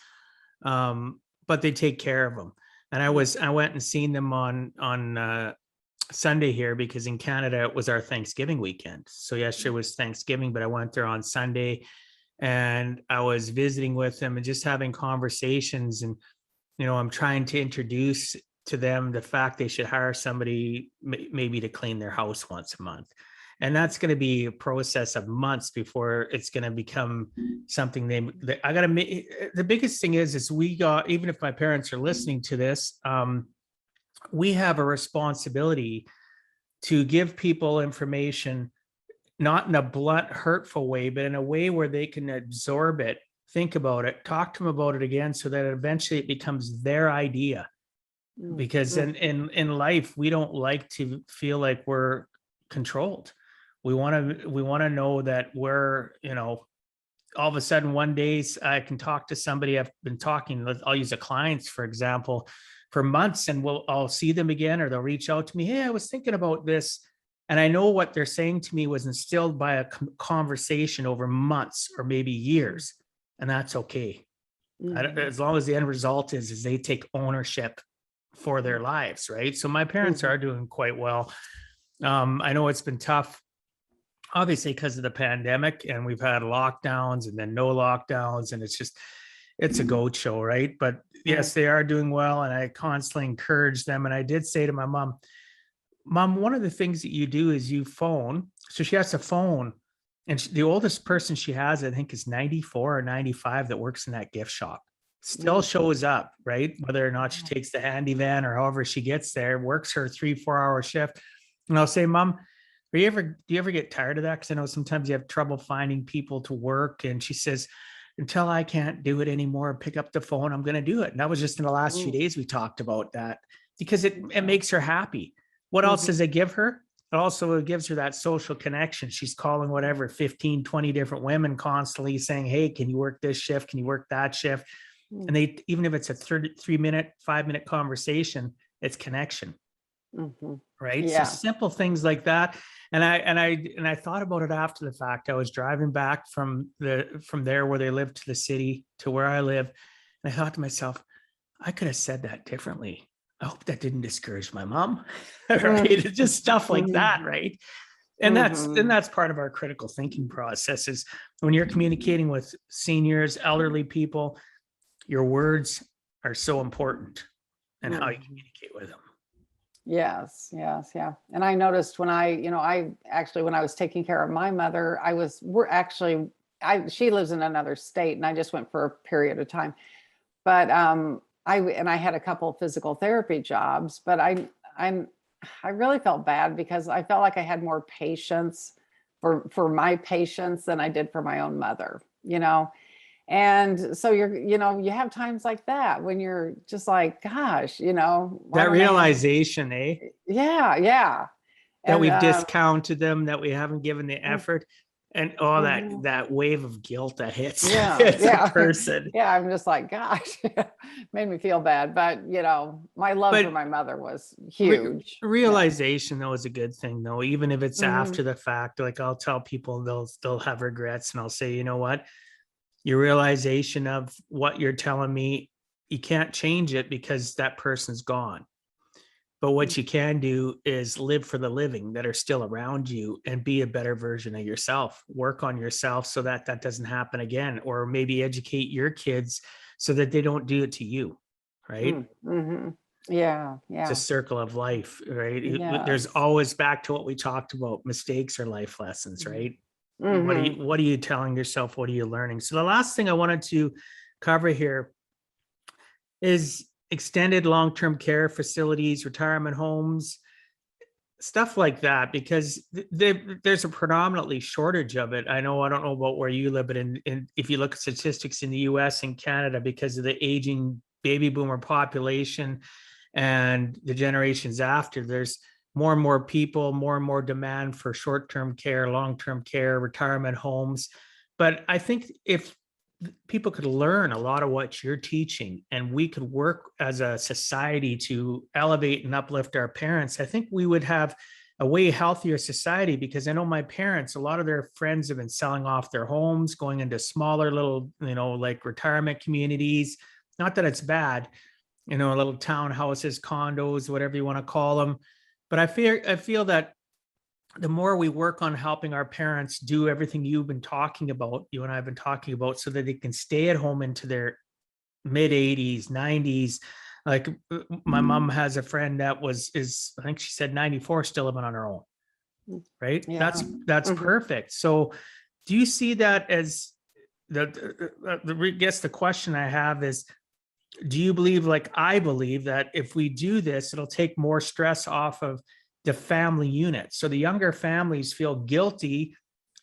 but they take care of them. And I went and seen them on Sunday here, because in Canada it was our Thanksgiving weekend. So yesterday was Thanksgiving, but I went there on Sunday, and I was visiting with them and just having conversations. And I'm trying to introduce to them the fact they should hire somebody maybe to clean their house once a month. And that's going to be a process of months before it's going to become something I got to make. The biggest thing is even if my parents are listening to this, we have a responsibility to give people information, not in a blunt, hurtful way, but in a way where they can absorb it, think about it, talk to them about it again, so that eventually it becomes their idea. because in life, we don't like to feel like we're controlled. We want to know that we're, all of a sudden one day I can talk to somebody I've been talking, I'll use a clients, for example, for months, and I'll see them again, or they'll reach out to me. Hey, I was thinking about this. And I know what they're saying to me was instilled by a conversation over months or maybe years. And that's okay. As long as the end result is they take ownership for their lives, right? So my parents are doing quite well. I know it's been tough, obviously, because of the pandemic, and we've had lockdowns and then no lockdowns, and it's a goat show, right? But yes, they are doing well, and I constantly encourage them. And I did say to my mom, one of the things that you do is you phone. So she has to phone, and the oldest person she has, I think, is 94 or 95 that works in that gift shop. Still shows up, right? Whether or not she takes the handy van or however she gets there, works her 3-4 hour shift. And I'll say, Mom, do you ever get tired of that? Because I know sometimes you have trouble finding people to work. And she says, until I can't do it anymore, pick up the phone, I'm going to do it. And that was just in the last few days we talked about that, because it makes her happy. What else does it give her? It also gives her that social connection. She's calling whatever 15, 20 different women constantly saying, hey, can you work this shift? Can you work that shift? And even if it's a 3-minute, 5-minute conversation, it's connection. Right. Yeah. So simple things like that. And I thought about it after the fact. I was driving back from there where they live to the city to where I live. And I thought to myself, I could have said that differently. I hope that didn't discourage my mom. Right. It's just stuff like that. Right. And that's part of our critical thinking process, is when you're communicating with seniors, elderly people, your words are so important, and how you communicate with them. Yes. Yeah. And I noticed when I actually, when I was taking care of my mother, she lives in another state, and I just went for a period of time. But I had a couple of physical therapy jobs, but I really felt bad, because I felt like I had more patience for my patients than I did for my own mother, And so you have times like that when you're just like, gosh, that realization, Yeah. That we've discounted them, that we haven't given the effort, and all that wave of guilt that hits a person. Yeah, I'm just like, gosh, made me feel bad. But my love for my mother was huge. Realization, though, is a good thing, though, even if it's after the fact. Like, I'll tell people they'll have regrets, and I'll say, you know what? Your realization of what you're telling me, you can't change it because that person's gone. But what you can do is live for the living that are still around you, and be a better version of yourself. Work on yourself so that doesn't happen again, or maybe educate your kids so that they don't do it to you. Right. Yeah. It's a circle of life, right? Yes. There's always, back to what we talked about, mistakes are life lessons, right? What are you telling yourself? What are you learning? So the last thing I wanted to cover here is extended long-term care facilities, retirement homes, stuff like that, because there's a predominantly shortage of it. I don't know about where you live, but if you look at statistics in the US and Canada, because of the aging baby boomer population and the generations after, there's more and more people, more and more demand for short-term care, long-term care, retirement homes. But I think if people could learn a lot of what you're teaching, and we could work as a society to elevate and uplift our parents, I think we would have a way healthier society. Because I know my parents, a lot of their friends have been selling off their homes, going into smaller little, like retirement communities. Not that it's bad, little townhouses, condos, whatever you want to call them. But I feel that the more we work on helping our parents do everything you and I have been talking about, so that they can stay at home into their mid 80s, 90s. Like, my mom has a friend that I think she said 94, still living on her own. Right. Yeah. That's perfect. So do you see that as I guess the question I have is, do you believe, like I believe, that if we do this, it'll take more stress off of the family unit? So the younger families feel guilty.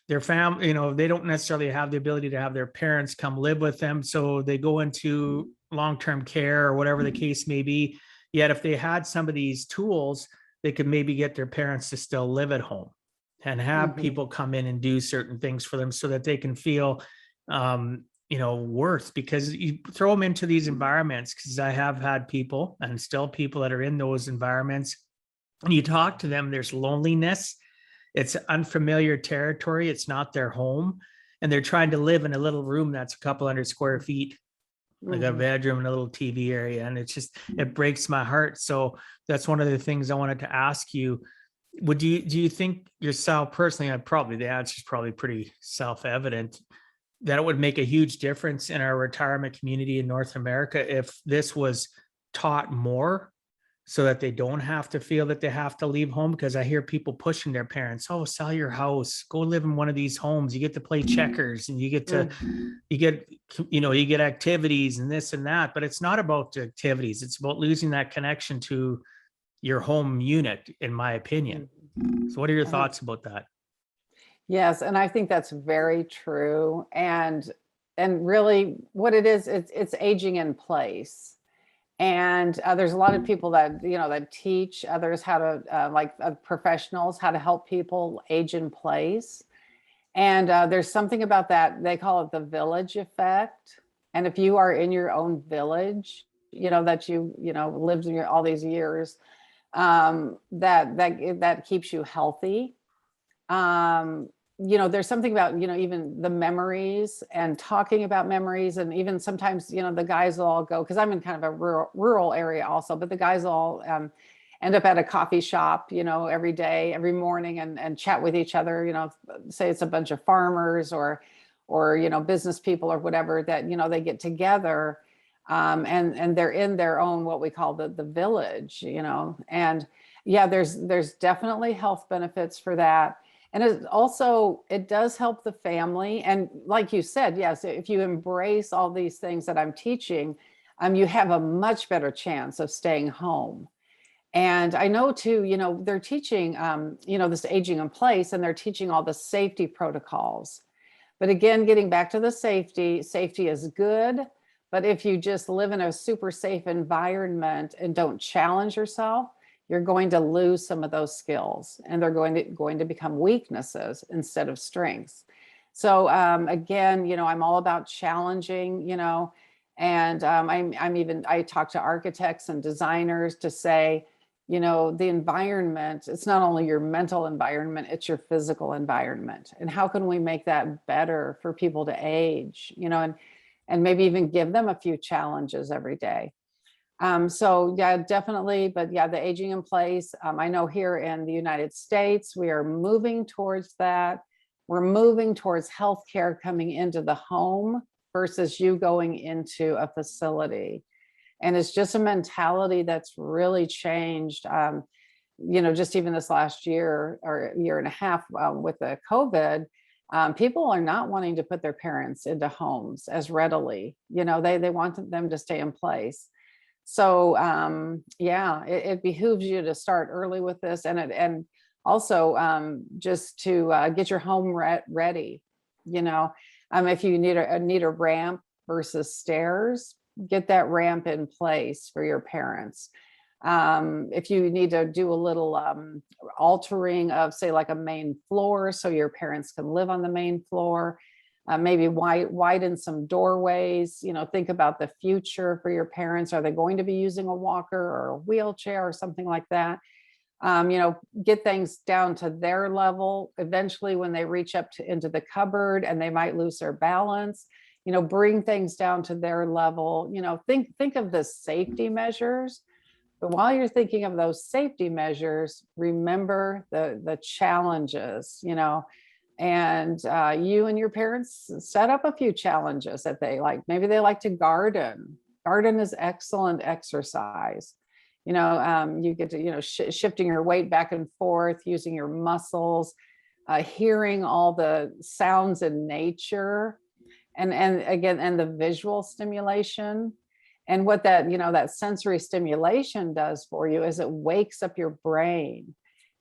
Their family, they don't necessarily have the ability to have their parents come live with them. So they go into long-term care or whatever the case may be. Yet if they had some of these tools, they could maybe get their parents to still live at home and have people come in and do certain things for them so that they can feel worth, because you throw them into these environments, because I have had people and still people that are in those environments, and you talk to them, there's loneliness, it's unfamiliar territory, it's not their home, and they're trying to live in a little room that's a couple hundred square feet, like a bedroom and a little TV area. And it breaks my heart. So that's one of the things I wanted to ask you. Do you think yourself personally, the answer is probably pretty self-evident, that it would make a huge difference in our retirement community in North America if this was taught more, so that they don't have to feel that they have to leave home? Because I hear people pushing their parents, oh, sell your house, go live in one of these homes, you get to play checkers and you get activities and this and that. But it's not about the activities, it's about losing that connection to your home unit, in my opinion. So what are your thoughts about that? Yes, and I think that's very true. And really what it is, it's aging in place. And there's a lot of people that, that teach others how to, professionals, how to help people age in place. And there's something about that. They call it the village effect. And if you are in your own village, that lived in all these years, that keeps you healthy. There's something about, even the memories and talking about memories. And even sometimes, the guys will all go, because I'm in kind of a rural area also, but the guys all end up at a coffee shop, every day, every morning, and chat with each other, say it's a bunch of farmers or business people or whatever, that, they get together and they're in their own, what we call the village, and yeah, there's definitely health benefits for that. And it does help the family. And like you said, yes, if you embrace all these things that I'm teaching, you have a much better chance of staying home. And I know too, they're teaching, this aging in place, and they're teaching all the safety protocols. But again, getting back to the safety is good. But if you just live in a super safe environment and don't challenge yourself, you're going to lose some of those skills, and they're going to become weaknesses instead of strengths. So again, I'm all about challenging, and I talk to architects and designers to say, the environment, it's not only your mental environment, it's your physical environment. And how can we make that better for people to age, and maybe even give them a few challenges every day. So yeah, definitely. But yeah, the aging in place, I know here in the United States, we are moving towards that. We're moving towards healthcare coming into the home versus you going into a facility. And it's just a mentality that's really changed, just even this last year or year and a half with the COVID. People are not wanting to put their parents into homes as readily. They want them to stay in place. So yeah, it behooves you to start early with this, and also just to get your home ready. If you need a ramp versus stairs, get that ramp in place for your parents. If you need to do a little altering of, say, like a main floor, so your parents can live on the main floor. Maybe widen some doorways, think about the future for your parents. Are they going to be using a walker or a wheelchair or something like that? Get things down to their level. Eventually, when they reach up into the cupboard and they might lose their balance, bring things down to their level. Think of the safety measures. But while you're thinking of those safety measures, remember the challenges, and you and your parents set up a few challenges that they like. Maybe they like to garden. Garden is excellent exercise. You get to, shifting your weight back and forth, using your muscles, hearing all the sounds in nature, and again, and the visual stimulation. And what that sensory stimulation does for you is it wakes up your brain.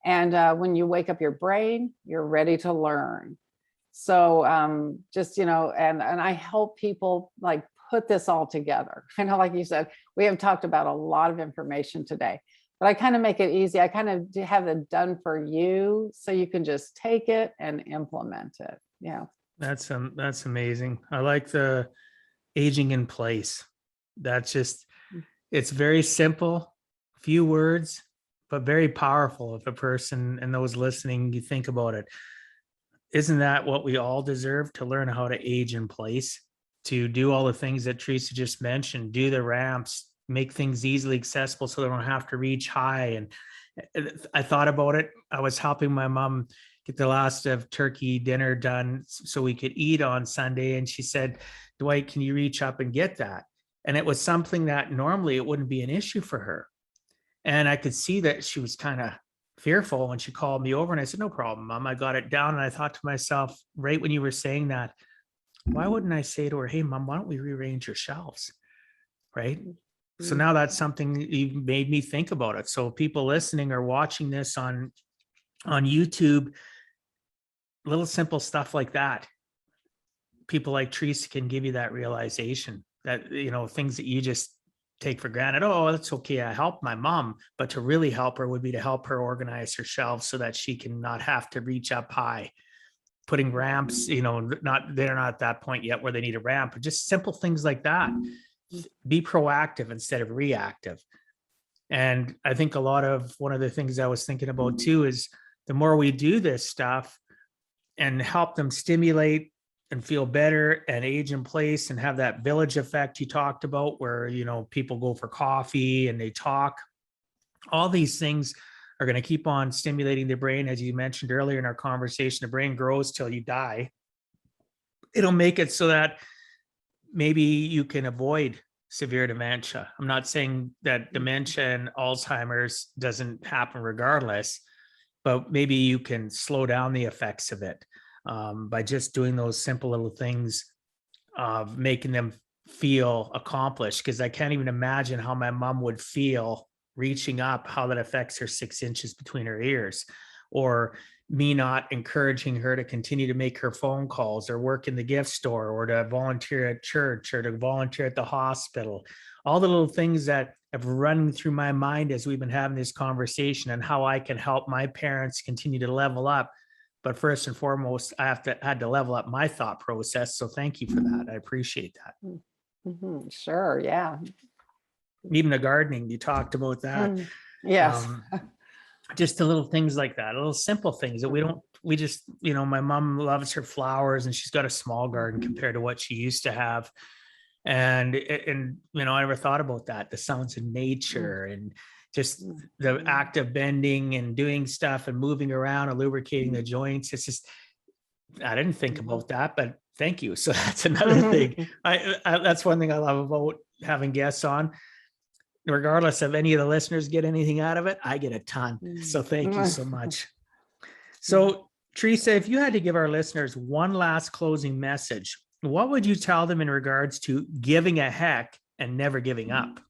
And when you wake up your brain, you're ready to learn. So just, and I help people like put this all together. I know, like you said, we have talked about a lot of information today, but I kind of make it easy. I kind of have it done for you so you can just take it and implement it. Yeah. That's amazing. I like the aging in place. That's just, it's very simple, few words, but very powerful. If a person and those listening, you think about it, isn't that what we all deserve, to learn how to age in place, to do all the things that Teresa just mentioned, do the ramps, make things easily accessible so they don't have to reach high. And I thought about it. I was helping my mom get the last of turkey dinner done so we could eat on Sunday. And she said, Dwight, can you reach up and get that? And it was something that normally it wouldn't be an issue for her. And I could see that she was kind of fearful when she called me over, and I said, no problem, Mom, I got it down. And I thought to myself, right when you were saying that, why wouldn't I say to her, hey, Mom, why don't we rearrange your shelves? Right. So now that's something you made me think about it. So people listening or watching this on YouTube, little simple stuff like that, people like Teresa can give you that realization that, things that you just take for granted. Oh, that's okay, I helped my mom. But to really help her would be to help her organize her shelves so that she can not have to reach up high. Putting ramps, they're not at that point yet where they need a ramp, but just simple things like that. Be proactive instead of reactive. And I think one of the things I was thinking about too is the more we do this stuff and help them stimulate and feel better and age in place and have that village effect you talked about, where, people go for coffee and they talk, all these things are going to keep on stimulating the brain. As you mentioned earlier in our conversation, the brain grows till you die. It'll make it so that maybe you can avoid severe dementia. I'm not saying that dementia and Alzheimer's doesn't happen regardless, but maybe you can slow down the effects of it by just doing those simple little things of making them feel accomplished. Because I can't even imagine how my mom would feel reaching up, how that affects her 6 inches between her ears, or me not encouraging her to continue to make her phone calls or work in the gift store or to volunteer at church or to volunteer at the hospital. All the little things that have run through my mind as we've been having this conversation, and how I can help my parents continue to level up. But first and foremost, I had to level up my thought process. So thank you for that. I appreciate that. Mm-hmm. Sure. Yeah. Even the gardening, you talked about that. Yes. Just the little things like that, little simple things that we just, my mom loves her flowers and she's got a small garden compared to what she used to have. And I never thought about that. The sounds of nature and just the act of bending and doing stuff and moving around and lubricating the joints. It's just, I didn't think about that, but thank you. So that's another thing. That's one thing I love about having guests on. Regardless of any of the listeners get anything out of it, I get a ton. So thank you so much. So Teresa, if you had to give our listeners one last closing message, what would you tell them in regards to giving a heck and never giving up?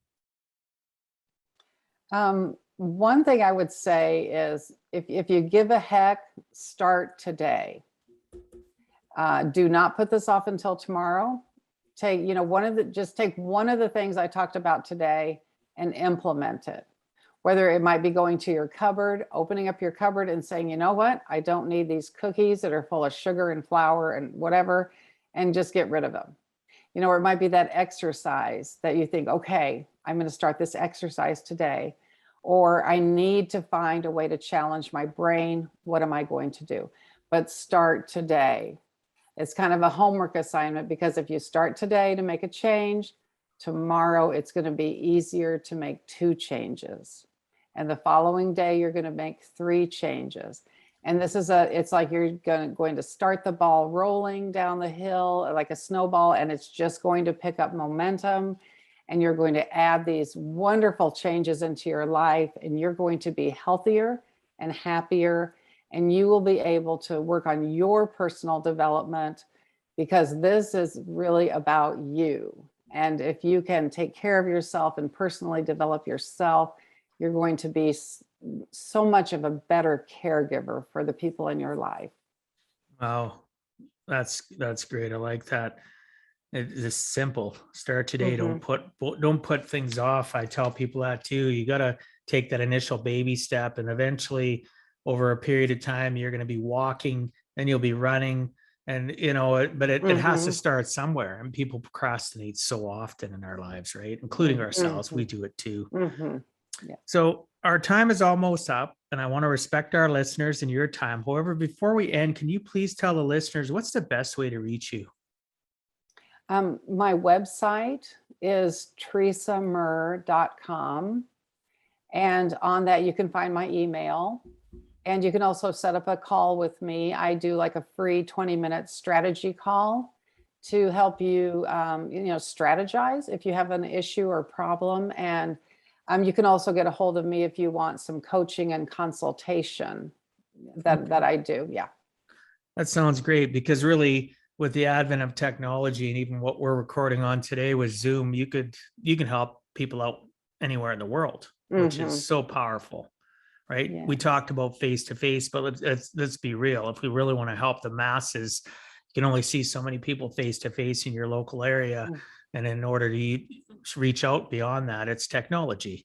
One thing I would say is if you give a heck, start today. Do not put this off until tomorrow. Take one of the things I talked about today and implement it. Whether it might be going to your cupboard, opening up your cupboard and saying, you know what, I don't need these cookies that are full of sugar and flour and whatever, and just get rid of them. Or it might be that exercise that you think, okay, I'm going to start this exercise today, or I need to find a way to challenge my brain. What am I going to do? But start today. It's kind of a homework assignment, because if you start today to make a change, tomorrow it's going to be easier to make 2 changes. And the following day, you're going to make 3 changes. And it's like you're going to start the ball rolling down the hill like a snowball, and it's just going to pick up momentum. And you're going to add these wonderful changes into your life, and you're going to be healthier and happier. And you will be able to work on your personal development, because this is really about you. And if you can take care of yourself and personally develop yourself, you're going to be so much of a better caregiver for the people in your life. Wow. That's great. I like that. It's simple. Start today. Mhm. Don't put things off. I tell people that too. You got to take that initial baby step, and eventually, over a period of time, you're going to be walking, then you'll be running, and it has to Mhm. start somewhere. And people procrastinate so often in our lives, right? Including ourselves. We Mhm. do it too. Mhm. Yeah. So our time is almost up, and I want to respect our listeners and your time. However, before we end, can you please tell the listeners what's the best way to reach you? My website is teresamoerer.com. And on that, you can find my email. And you can also set up a call with me. I do like a free 20-minute strategy call to help you, strategize if you have an issue or problem. And you can also get a hold of me if you want some coaching and consultation that I do. Yeah. That sounds great, because really, with the advent of technology and even what we're recording on today with Zoom, you can help people out anywhere in the world, which is Hmm. so powerful, right? Yeah. We talked about face to face, but let's be real. If we really want to help the masses, you can only see so many people face to face in your local area, Mm. and in order to reach out beyond that, it's technology.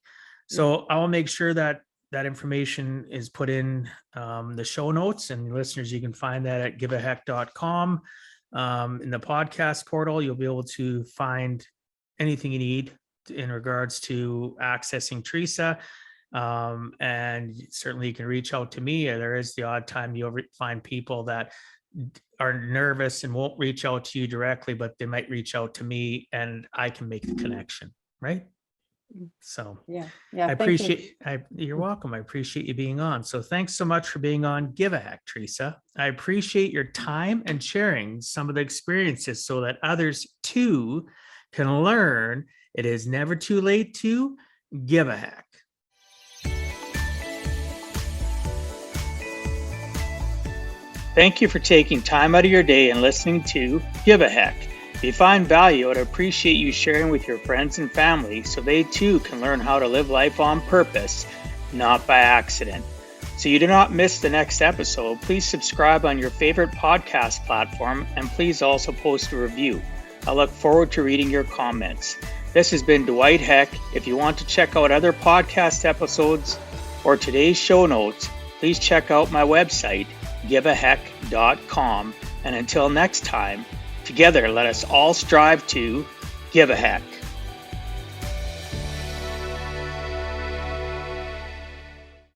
Yeah. So I will make sure that that information is put in the show notes, and listeners, you can find that at giveaheck.com. In the podcast portal, you'll be able to find anything you need in regards to accessing Teresa. And certainly you can reach out to me. There is the odd time you'll find people that are nervous and won't reach out to you directly, but they might reach out to me and I can make the connection, right? Mm. So Yeah. Yeah. I Thank you. appreciate you're welcome. I appreciate you being on. So thanks so much for being on Give a Heck, Teresa. I appreciate your time and sharing some of the experiences so that others too can learn it is never too late to give a heck. Thank you for taking time out of your day and listening to Give a Heck. If you find value, I'd appreciate you sharing with your friends and family so they too can learn how to live life on purpose, not by accident. So you do not miss the next episode, please subscribe on your favorite podcast platform, and please also post a review. I look forward to reading your comments. This has been Dwight Heck. If you want to check out other podcast episodes or today's show notes, please check out my website, giveaheck.com. And until next time, together let us all strive to give a heck.